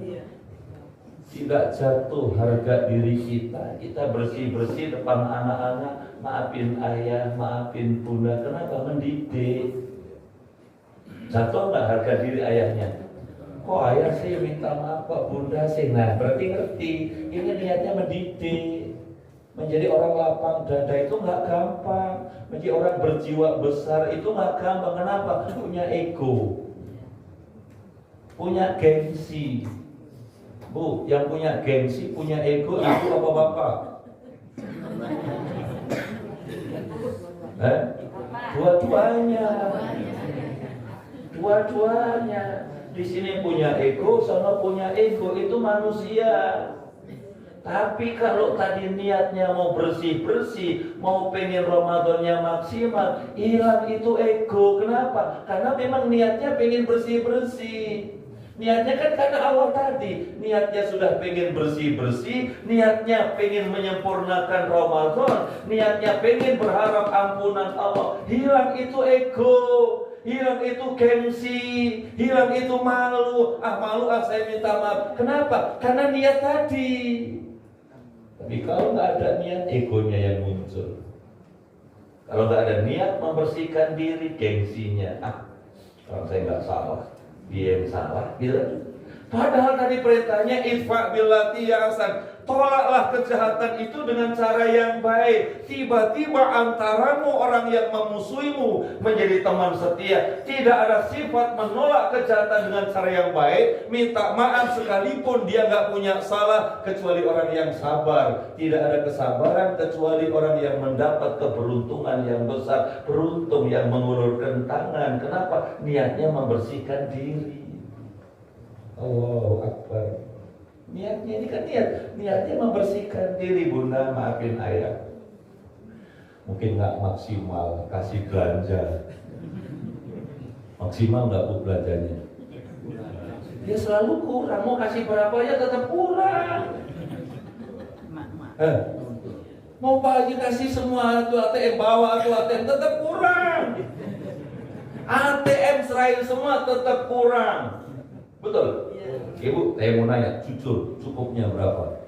Tidak jatuh harga diri kita bersih-bersih depan anak-anak, maafin ayah, maafin bunda. Kenapa? Mendidik. Jatuh nggak harga diri ayahnya? Kok ayah sih minta maaf, kok bunda sih? Nah berarti ngerti, ini niatnya mendidik. Menjadi orang lapang dada itu nggak gampang. Menjadi orang berjiwa besar itu nggak gampang. Kenapa? Punya ego, punya gengsi. Bu, yang punya gengsi, punya ego, ibu apa bapak? Dua-duanya. Dua-duanya. Di sini punya ego, sana punya ego, itu manusia. Tapi kalau tadi niatnya mau bersih-bersih, mau pengen Ramadannya maksimal, hilang itu ego. Kenapa? Karena memang niatnya pengen bersih-bersih. Niatnya kan karena awal tadi, niatnya sudah pengen bersih-bersih, niatnya pengen menyempurnakan Ramadan, niatnya pengen berharap ampunan Allah. Hilang itu ego, hilang itu gengsi, hilang itu malu. Malu saya minta maaf. Kenapa? Karena niat tadi. Tapi kalau nggak ada niat, egonya yang muncul. Kalau nggak ada niat membersihkan diri, gengsinya. Kalau saya nggak salah, dia yang salah, gitu. Padahal tadi perintahnya idfa billati ya hasan, Tolaklah kejahatan itu dengan cara yang baik. Tiba-tiba antaramu orang yang memusuhimu menjadi teman setia. Tidak ada sifat menolak kejahatan dengan cara yang baik, minta maaf sekalipun dia nggak punya salah, kecuali orang yang sabar. Tidak ada kesabaran kecuali orang yang mendapat keberuntungan yang besar. Beruntung yang mengulurkan tangan. Kenapa? Niatnya membersihkan diri. Allahu Akbar. Niatnya ini kan niatnya membersihkan diri. Bunda, maafin ayah, mungkin nggak maksimal kasih belanja. Maksimal nggak bu belanjanya? Dia selalu kurang. Mau kasih berapa ya tetap kurang. Mau Pak Haji kasih semua tuh ATM, bawa tuh ATM, tetap kurang. ATM serahin semua tetap kurang. Betul? Ibu, saya mau nanya, jujur, cukupnya berapa?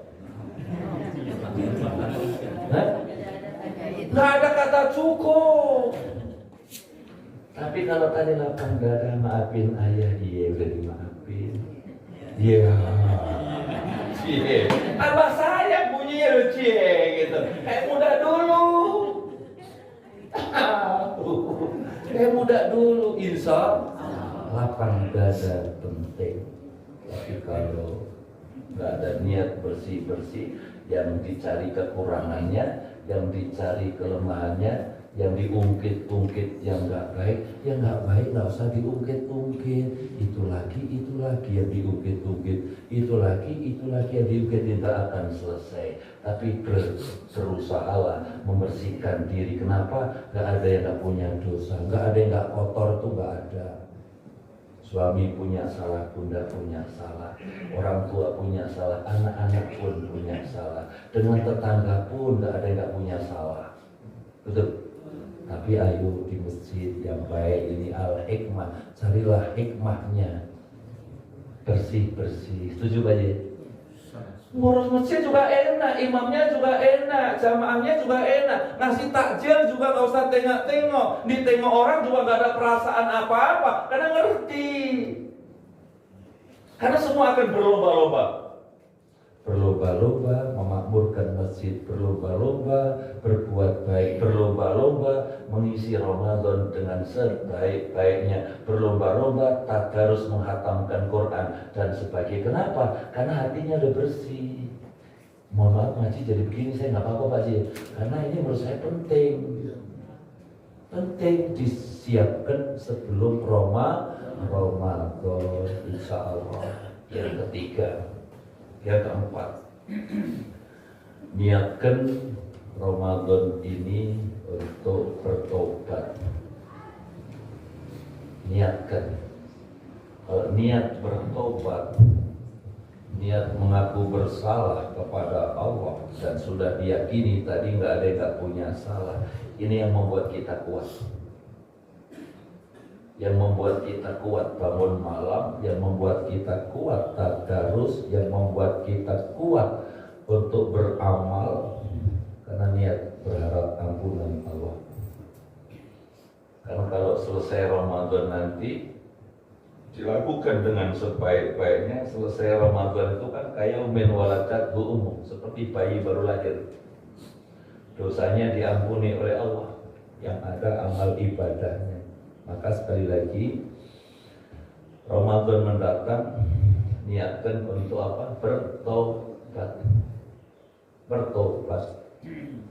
Nggak ada kata cukup. Tapi kalau tadi lapang dada, maafin ayah, iya udah dimaafin. Iya. Cie. Abah saya bunyinya lo cie gitu. Kayak muda dulu. Kayak muda dulu, insya lapang dada penting. Tapi kalau nggak ada niat bersih-bersih, yang dicari kekurangannya, yang dicari kelemahannya, yang diungkit-ungkit yang nggak baik, yang nggak baik nggak usah diungkit-ungkit. Itu lagi yang diungkit-ungkit, itu lagi yang diungkit, tidak akan selesai. Tapi berusahalah membersihkan diri. Kenapa? Nggak ada yang nggak punya dosa, nggak ada yang nggak kotor, tuh nggak ada. Suami punya salah, bunda punya salah, orang tua punya salah, anak-anak pun punya salah. Dengan tetangga pun nggak ada yang nggak punya salah. Betul? Tapi ayo di masjid yang baik ini al-hikmah, carilah hikmahnya. Bersih-bersih. Setuju Pak Haji? Ngurus masjid juga enak, imamnya juga enak, jamaahnya juga enak, ngasih takjil juga nggak usah tengok-tengok, ditengok orang juga nggak ada perasaan apa-apa, karena ngerti, karena semua akan berlomba-lomba, memakmurkan masjid, berlomba-lomba berbuat baik, berlomba-lomba mengisi Ramadan dengan sebaik-baiknya, berlomba-lomba tadarus menghatamkan Quran dan sebagainya. Kenapa? Karena hatinya udah bersih. Mohon maaf ngaji jadi begini, saya nggak apa-apa Pak Haji, karena ini menurut saya penting disiapkan sebelum Ramadan, insya Allah. Yang ketiga, yang keempat, niatkan Ramadan ini untuk bertobat. Niatkan. Kalau niat bertobat, niat mengaku bersalah kepada Allah dan sudah diyakini tadi nggak ada yang nggak punya salah, ini yang membuat kita kuat. Yang membuat kita kuat bangun malam, yang membuat kita kuat tadarus, yang membuat kita kuat untuk beramal, karena niat berharap ampunan Allah. Karena kalau selesai Ramadan nanti dilakukan dengan sebaik-baiknya, selesai Ramadan itu kan kayak umin waladat umum, seperti bayi baru lahir. Dosanya diampuni oleh Allah, yang ada amal ibadahnya. Maka sekali lagi, Ramadan mendatang, niatkan untuk apa? Bertobat.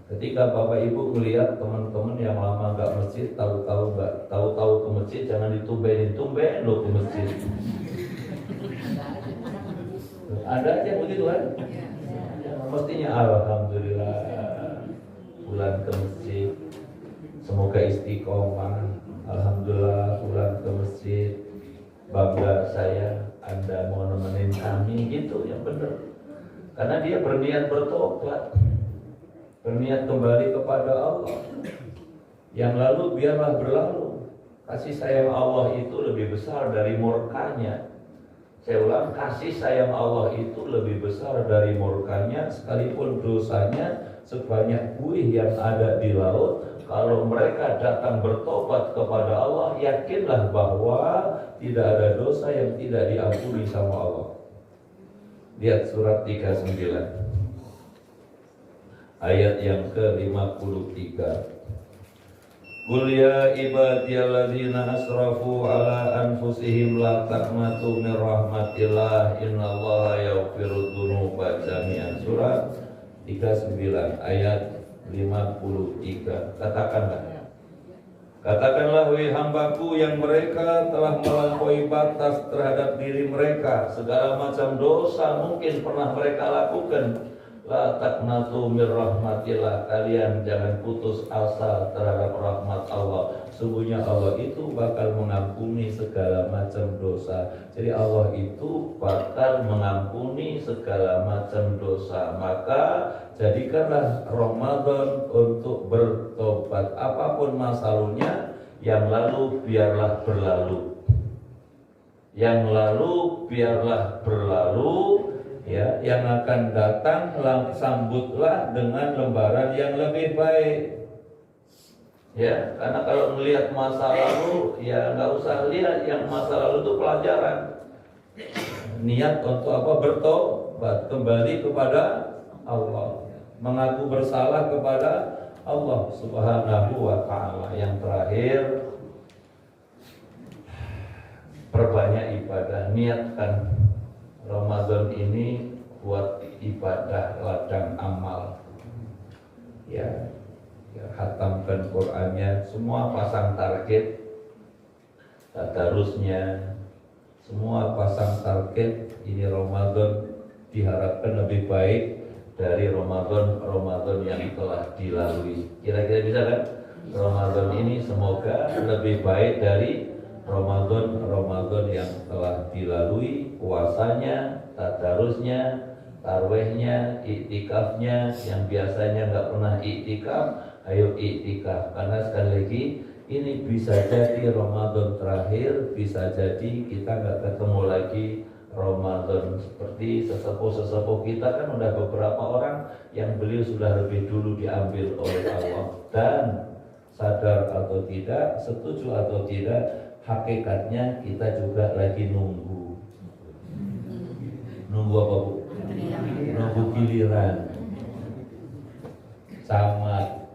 Ketika Bapak Ibu melihat teman-teman yang lama nggak masjid, tahu-tahu ke masjid, jangan ditumbein lo ke masjid. Ada aja begitu kan? Mestinya alhamdulillah bulan ke masjid, semoga istiqomah. Alhamdulillah pulang ke masjid, bangga saya Anda mau nemenin kami, gitu yang benar. Karena dia berniat bertobat, berniat kembali kepada Allah. Yang lalu biarlah berlalu. Kasih sayang Allah itu lebih besar dari murkanya. Saya ulang, kasih sayang Allah itu lebih besar dari murkanya, sekalipun dosanya sebanyak buih yang ada di laut. Kalau mereka datang bertobat kepada Allah, yakinlah bahwa tidak ada dosa yang tidak diampuni sama Allah. Lihat surat 39. ayat yang ke-53. Qul ya ibadiyalladzina asrafu ala anfusihim la taqnatu min rahmatillah innallaha yaghfirudz dzunuba jami'an. Surah 39 ayat 53. Katakanlah wahai hambaku yang mereka telah melampaui batas terhadap diri mereka, segala macam dosa mungkin pernah mereka lakukan. La taqnatu mir rahmatillah, kalian jangan putus asa terhadap rahmat Allah. Sungguhnya Allah itu bakal mengampuni segala macam dosa. Jadi Allah itu bakal mengampuni segala macam dosa. Maka jadikanlah Ramadan untuk bertobat. Apapun masa lalunya, yang lalu biarlah berlalu. Yang lalu biarlah berlalu. Ya, yang akan datang sambutlah dengan lembaran yang lebih baik. Ya, karena kalau melihat masa lalu, ya nggak usah lihat yang masa lalu itu pelajaran. Niat untuk apa? Bertobat, kembali kepada Allah, mengaku bersalah kepada Allah Subhanahu wa Ta'ala. Yang terakhir, perbanyak ibadah. Niatkan Ramadan ini buat ibadah ladang amal. Ya, khatamkan Qur'annya, semua pasang target, tadarusnya, semua pasang target. Ini Ramadan diharapkan lebih baik dari Ramadan yang telah dilalui. Kira-kira bisa kan? Ramadan ini semoga lebih baik dari Ramadan yang telah dilalui, puasanya, tadarusnya, tarwehnya, iktikafnya. Yang biasanya nggak pernah iktikaf, ayo iktikaf. Karena sekali lagi ini bisa jadi Ramadan terakhir, bisa jadi kita nggak ketemu lagi Ramadan. Seperti sesepuh kita kan udah beberapa orang yang beliau sudah lebih dulu diambil oleh Allah. Dan sadar atau tidak, setuju atau tidak, hakikatnya kita juga lagi nunggu apa Bu? Nunggu giliran camat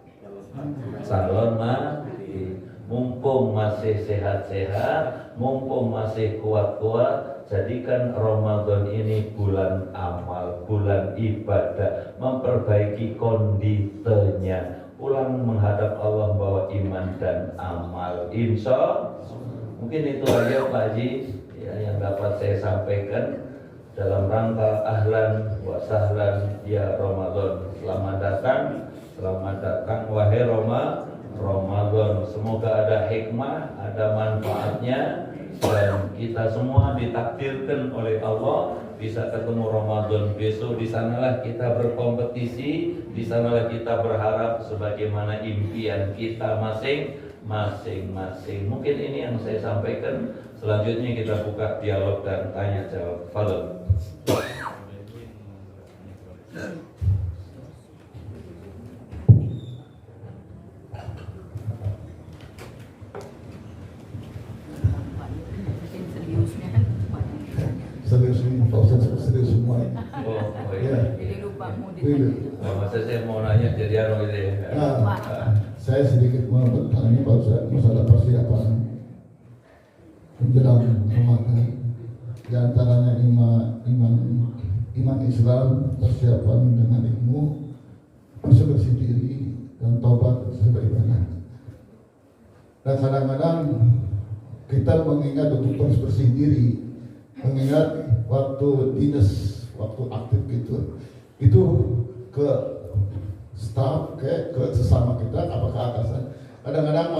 calon mati. Mumpung masih sehat-sehat, mumpung masih kuat-kuat, jadikan Ramadan ini bulan amal, bulan ibadah, memperbaiki konditenya, pulang menghadap Allah bawa iman dan amal. Insya mungkin itu aja Pak Haji ya, yang dapat saya sampaikan dalam rangka ahlan wa sahlan ya Ramadan. Selamat datang wahai Ramadan. Semoga ada hikmah, ada manfaatnya, dan kita semua ditakdirkan oleh Allah bisa ketemu Ramadan besok. Di sanalah kita berkompetisi, di sanalah kita berharap sebagaimana impian kita masing-masing. Mungkin ini yang saya sampaikan. Selanjutnya kita buka dialog dan tanya jawab. Fadhil. Serius semua. Oh iya. Jadi lupa mau ditanya. Masa saya mau nanya jadi anu ini. Saya sedikit mau bertanya Pak Ustaz, masalah persiapan menjelang Ramadan. Di antaranya iman Islam, persiapan dengan ilmu, bersih diri dan taubat sebagaimana. Dan kadang-kadang kita mengingat untuk bersih diri, mengingat waktu dinas, waktu aktif gitu, itu ke staff, ke sesama kita, apakah atasan, kadang-kadang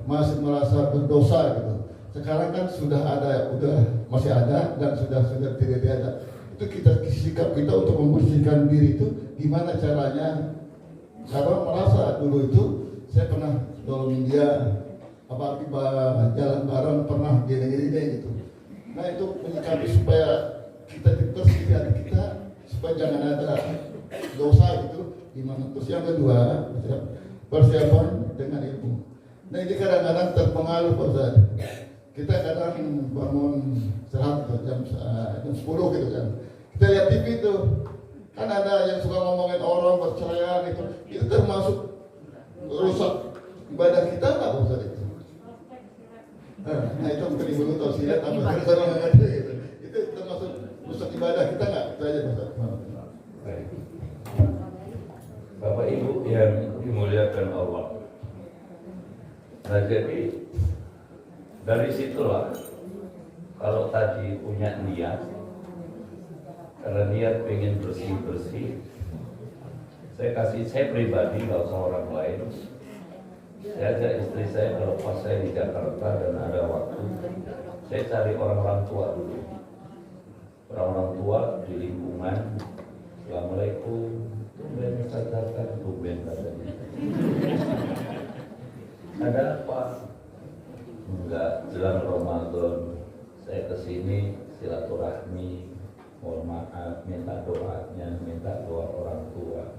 masih merasa berdosa gitu. Sekarang kan sudah masih ada dan sudah tidak ada. Itu sikap kita untuk membersihkan diri itu gimana caranya? Karena merasa dulu itu saya pernah tolongin dia, apalagi jalan bareng pernah gini gitu. Nah itu menyikapi supaya kita bersih hati kita, supaya jangan ada dosa itu gimana. Terus yang kedua, persiapan dengan ilmu. Nah ini kadang-kadang terpengaruh Pak Ustaz. Kita kadang bangun jam 10 gitu kan. Kita lihat TV itu, Kan ada yang suka ngomongin orang perceraian itu termasuk rusak ibadah kita nggak Ustaz itu? Nah itu mungkin ibu tahu silat apa cara mengajar gitu. Itu termasuk rusak ibadah kita nggak? Itu aja Ustaz. Baik. Bapak Ibu yang dimuliakan Allah. Nah jadi dari situlah kalau tadi punya niat, karena niat pengen bersih-bersih, saya pribadi, nggak usah orang lain. Saya ajak istri saya kalau pas saya di Jakarta dan ada waktu, saya cari orang-orang tua dulu. Orang-orang tua di lingkungan, Assalamualaikum, tumben sadarkan, tumben katanya. Ada apa? Enggak, jelang Ramadan, saya kesini silaturahmi, mohon maaf, minta doanya, minta doa orang tua.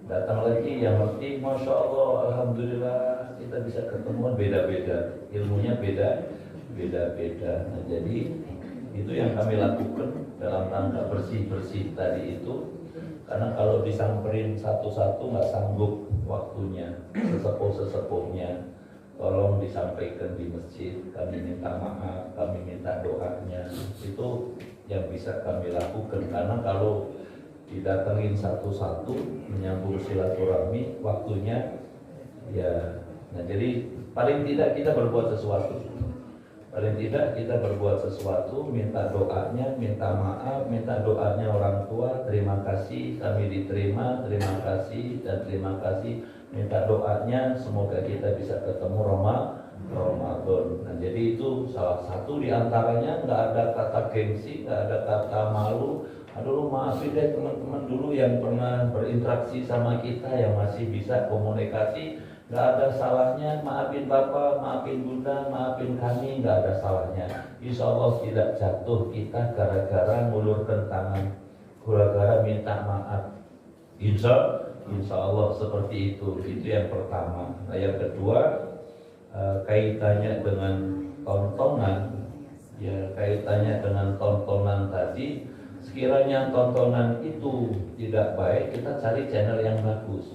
Datang lagi yang penting, Masya Allah, Alhamdulillah kita bisa ketemuan beda-beda, ilmunya beda-beda. Nah, jadi itu yang kami lakukan dalam rangka bersih-bersih tadi itu. Karena kalau disamperin satu-satu nggak sanggup waktunya, sesepuh-sesepuhnya tolong disampaikan di masjid, kami minta maaf, kami minta doanya. Itu yang bisa kami lakukan, karena kalau didatengin satu-satu menyambung silaturahmi waktunya ya. Nah jadi paling tidak kita berbuat sesuatu, minta doanya, minta maaf, minta doanya orang tua, terima kasih kami diterima, terima kasih dan terima kasih, minta doanya semoga kita bisa ketemu Ramadan. Nah jadi itu salah satu diantaranya. Nggak ada kata gengsi, nggak ada kata malu. Aduh maafin deh teman-teman dulu yang pernah berinteraksi sama kita, yang masih bisa komunikasi, nggak ada salahnya. Maafin Bapak, maafin Bunda, maafin kami, nggak ada salahnya. Insya Allah tidak jatuh kita gara-gara ngulurkan tangan, gara-gara minta maaf. Insya Allah seperti itu yang pertama. Nah yang kedua, kaitannya dengan tontonan, ya kaitannya dengan tontonan tadi. Sekiranya tontonan itu tidak baik, kita cari channel yang bagus.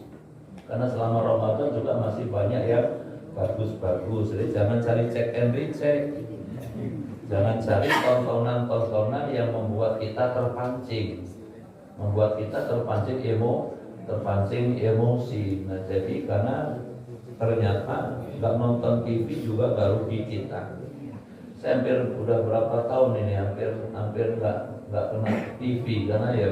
Karena selama Ramadan juga masih banyak yang bagus-bagus. Jadi jangan cari cek and recheck. Jangan cari tontonan-tontonan yang membuat kita terpancing, terpancing emosi. Nah jadi karena ternyata nggak nonton TV juga nggak rugi kita. Saya udah berapa tahun ini hampir nggak kena TV, karena ya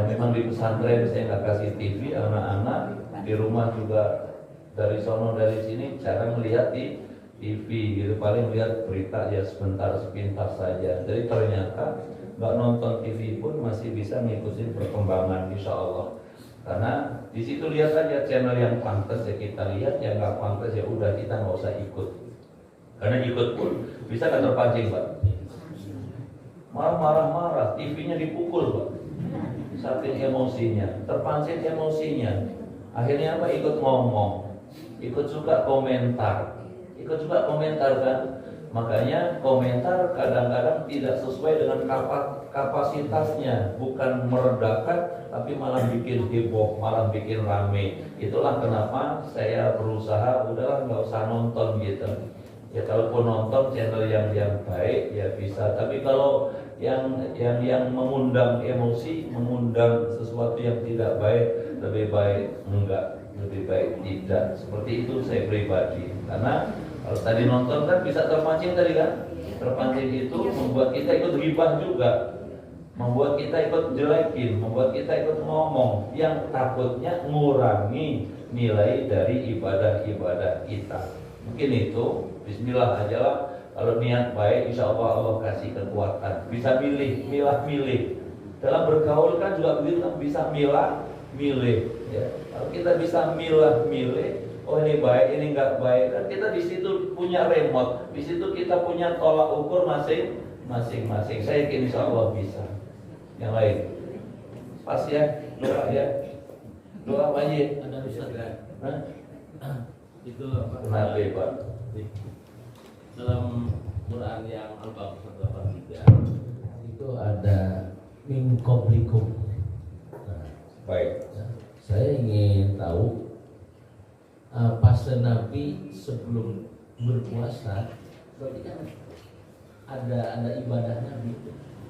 memang di pesantren saya nggak kasih TV, anak-anak di rumah juga dari sono dari sini jarang melihat di TV gitu, paling lihat berita ya sebentar sepintas saja. Jadi ternyata nggak nonton TV pun masih bisa ngikutin perkembangan insya Allah. Karena di situ lihat aja channel yang pantas ya kita lihat, yang nggak pantas ya udah kita nggak usah ikut. Karena ikut pun bisa nggak terpancing Pak. Marah-marah, TV-nya dipukul Pak. Saking emosinya, terpancing emosinya. Akhirnya apa? Ikut ngomong, ikut juga komentar kan. Makanya komentar kadang-kadang tidak sesuai dengan kapasitasnya, bukan meredakan tapi malah bikin heboh, malah bikin rame. Itulah kenapa saya berusaha udahlah nggak usah nonton gitu. Ya kalaupun nonton channel yang baik ya bisa, tapi kalau yang mengundang emosi, mengundang sesuatu yang tidak baik, lebih baik tidak. Seperti itu saya pribadi. Karena kalau tadi nonton kan bisa terpancing tadi kan. Terpancing itu membuat kita ikut ghibah juga, membuat kita ikut jelekin, membuat kita ikut ngomong yang takutnya ngurangi nilai dari ibadah kita. Mungkin itu, bismillah aja lah. Kalau niat baik, insya Allah kasih kekuatan. Bisa milah-milih. Dalam bergaul kan juga begitu kan, bisa milah-milih. Ya. Kalau kita bisa milah-milih, oh ini baik, ini nggak baik, kan kita di situ punya remote, di situ kita punya tolak ukur masing-masing. Saya yakin insya Allah bisa. Yang lain, pas ya, doa ya, doa apa aja? Ada Ustaz ya? Itu apa? Kenapa Pak? Dalam Quran yang Al-Baqarah 83 itu ada min qablikum. Baik. Saya ingin tahu fase Nabi sebelum berpuasa, berarti kan ada ibadah Nabi.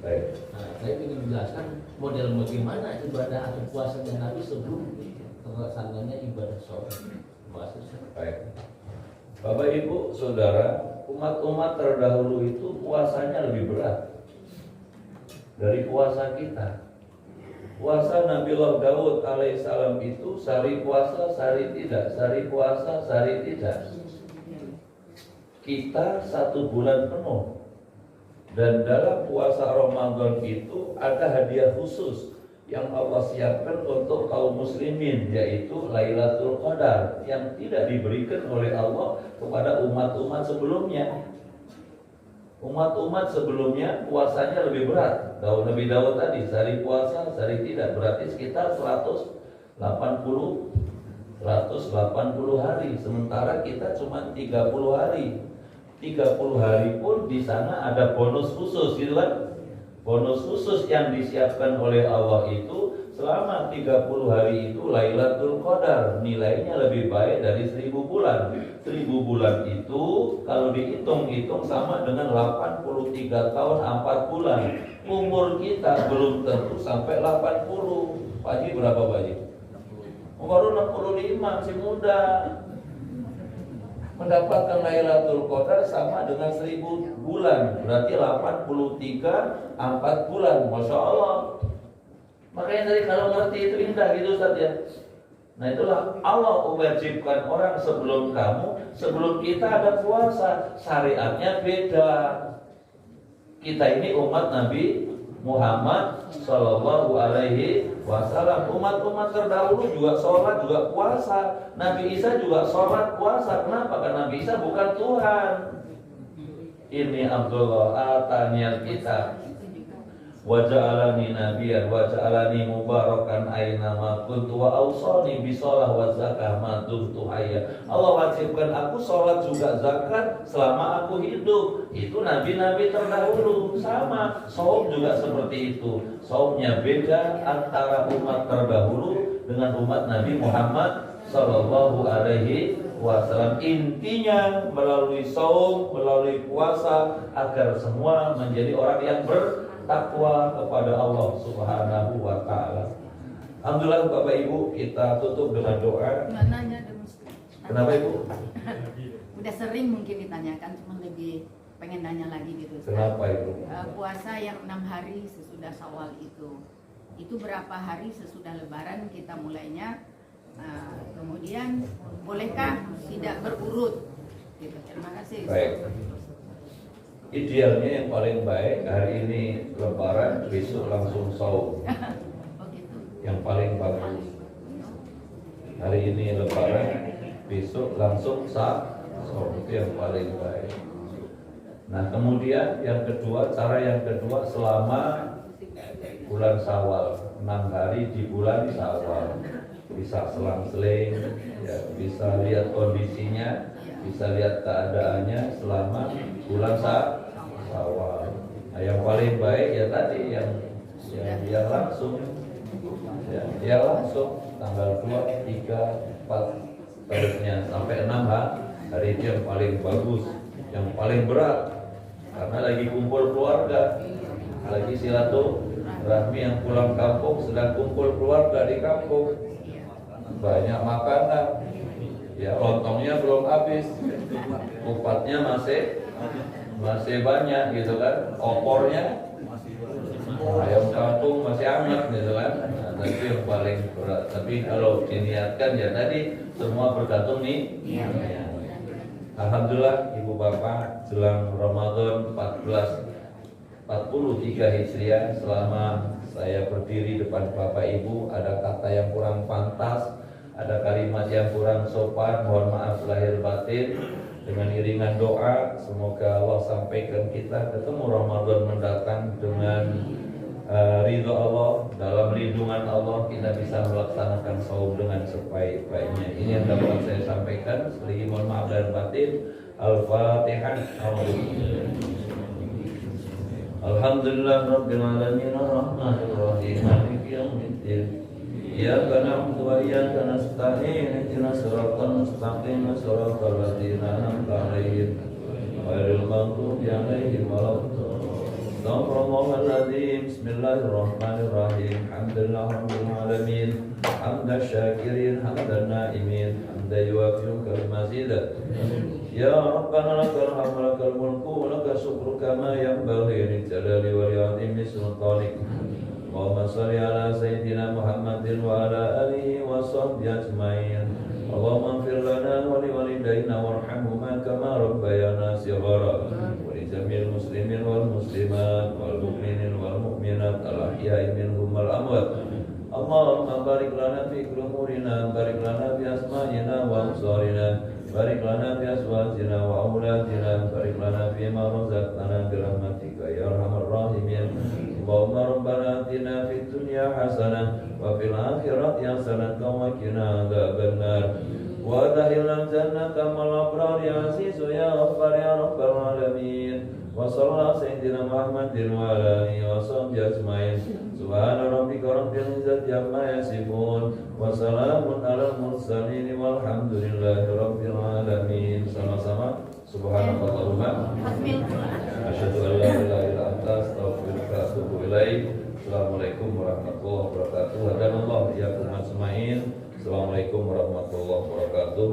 Baik. Nah, saya ingin menjelaskan model bagaimana ibadah atau puasanya Nabi sebelum terlaksananya ibadah sholat. Baik. Bapak Ibu Saudara, umat-umat terdahulu itu puasanya lebih berat dari puasa kita. Puasa Nabiullah Daud alaihissalam itu sehari puasa, sehari tidak, sehari puasa, sehari tidak. Kita 1 bulan penuh. Dan dalam puasa Ramadan itu ada hadiah khusus yang Allah siapkan untuk kaum muslimin, yaitu Lailatul Qadar, yang tidak diberikan oleh Allah kepada umat-umat sebelumnya. Umat-umat sebelumnya puasanya lebih berat. Nabi Daud tadi sehari puasa, sehari tidak, berarti sekitar 180 hari. Sementara kita cuma 30 hari. 30 hari pun di sana ada bonus khusus, gitu kan? Bonus khusus yang disiapkan oleh Allah itu selama 30 hari itu Lailatul Qadar, nilainya lebih baik dari 1000 bulan. 1000 bulan itu kalau dihitung-hitung sama dengan 83 tahun 4 bulan. Umur kita belum tentu sampai 80. Pak Haji berapa Pak Haji? Baru 65, masih muda. Mendapatkan Lailatul Qadar sama dengan 1000 bulan, berarti 83 4 bulan. Masya Allah. Makanya tadi kalau ngerti itu indah gitu Ustaz ya. Nah itulah Allah mewajibkan orang sebelum kamu, sebelum kita ada puasa. Syariatnya beda. Kita ini umat Nabi Muhammad Sallallahu Alaihi Wasallam. Umat-umat terdahulu juga sholat, juga puasa. Nabi Isa juga sholat, puasa. Kenapa? Karena Nabi Isa bukan Tuhan. Ini Abdullah ataniyal kitab wa ja'alani nabiyyan wa ja'alani mubarakan aina ma kuntu wa awsani bisolah wa zakah ma dumtu hayya. Allah wajibkan aku sholat juga zakat selama aku hidup. Itu nabi-nabi terdahulu. Sama saum juga seperti itu. Saumnya beda antara umat terdahulu dengan umat Nabi Muhammad Sallallahu Alaihi Wasallam. Intinya melalui saum, melalui puasa, agar semua menjadi orang yang bertakwa kepada Allah Subhanahu wa Ta'ala. Alhamdulillah Bapak Ibu, kita tutup dengan doa. Nanya Kenapa Ibu? Udah sering mungkin ditanyakan, cuma lebih pengen nanya lagi gitu. Kenapa Ibu? Puasa yang 6 hari sesudah Syawal itu berapa hari sesudah Lebaran kita mulainya? Kemudian bolehkah tidak berurut? Gitu. Terima kasih. Baik. Idealnya yang paling baik hari ini Lebaran, besok langsung saum. Oh gitu. Yang paling bagus. Hari ini Lebaran, besok langsung saum, itu yang paling baik. Nah kemudian yang kedua, cara yang kedua selama bulan Syawal, 6 hari di bulan Syawal. Bisa selang-seling, ya, bisa lihat kondisinya, bisa lihat keadaannya selama bulan Syawal. Nah, yang paling baik ya tadi yang langsung, ya langsung tanggal 2, 3, 4 terusnya sampai 6 hari itu yang paling bagus, yang paling berat karena lagi kumpul keluarga, lagi silaturahmi yang pulang kampung sedang kumpul keluarga di kampung. Banyak makanan, ya lontongnya belum habis, kupatnya masih banyak gitu kan, opornya ayam kampung masih hangat gitu kan. Nah, tapi yang paling berat. Tapi kalau diniatkan ya tadi semua bergantung nih. Alhamdulillah Ibu Bapak jelang Ramadan 1443 Hijriah, selama saya berdiri depan Bapak Ibu ada kata yang kurang pantas, ada kalimat yang kurang sopan, mohon maaf lahir batin. Dengan iringan doa, semoga Allah sampaikan kita ketemu Ramadan mendatang dengan ridho Allah, dalam lindungan Allah kita bisa melaksanakan saum dengan sebaik-baiknya. Ini yang dapat saya sampaikan. Sekali lagi mohon maaf lahir batin. Al-Fatihah. Alhamdulillah Rabbil Alamin Ar-Rahmanir Rahim Maliki Yaumiddin Iyyaka na'budu wa iyyaka nasta'in ihdinas siratal mustaqim siratal ladzina an'amta 'alaihim ghairil maghdubi 'alaihim waladdallin. Astaghfirullahaladzim. Bismillahirrahmanirrahim. Alhamdulillah rabbil alamin. Hamdan syakirin, hamdan na'imin, hamdan yuwafi'u kalimazida. Ya Rabbana lakal hamdu lakal mulku lakal syukru kama yanbaghi li jalali wa li 'azimi sultanik. Allahumma shalli ala sayyidina Muhammadin wa ala alihi wa sahbihi ajmain. Allahumma ighfir lana wa li walidayna warhamhuma kama rabbayana shighara. Wa li jami'il muslimin wal muslimat wal mu'minin wal mu'minat al ahya'i minhum wal amwat. Allahumma barik lana fi umurina, barik lana fi asma'ina wa absarina, barik lana fi azwajina wa auladina, barik lana fi ma razaqtana bi rahmatika ya arhamar rahimin. Allahumma rabbana atina fid dunya hasanah wa fil akhirati hasanah wa qina adzabannar. Wa adkhilna jannata ma'al abrar ya azizu ya ghaffar ya rabbal alamin. Wa sallallahu sayyidina Muhammadin wa ala alihi wa sahbihi ajmain. Subhana rabbika rabbil izzati amma yasifun wa salamun alal mursalin walhamdulillahi rabbil alamin. Sama-sama subhanallahumma asyhadu an la ilaha illa anta astaghfiruka wa atubu ilaik. Assalamualaikum warahmatullahi wabarakatuh. Hadanallahu iyyakum ajmain. Assalamualaikum warahmatullahi wabarakatuh.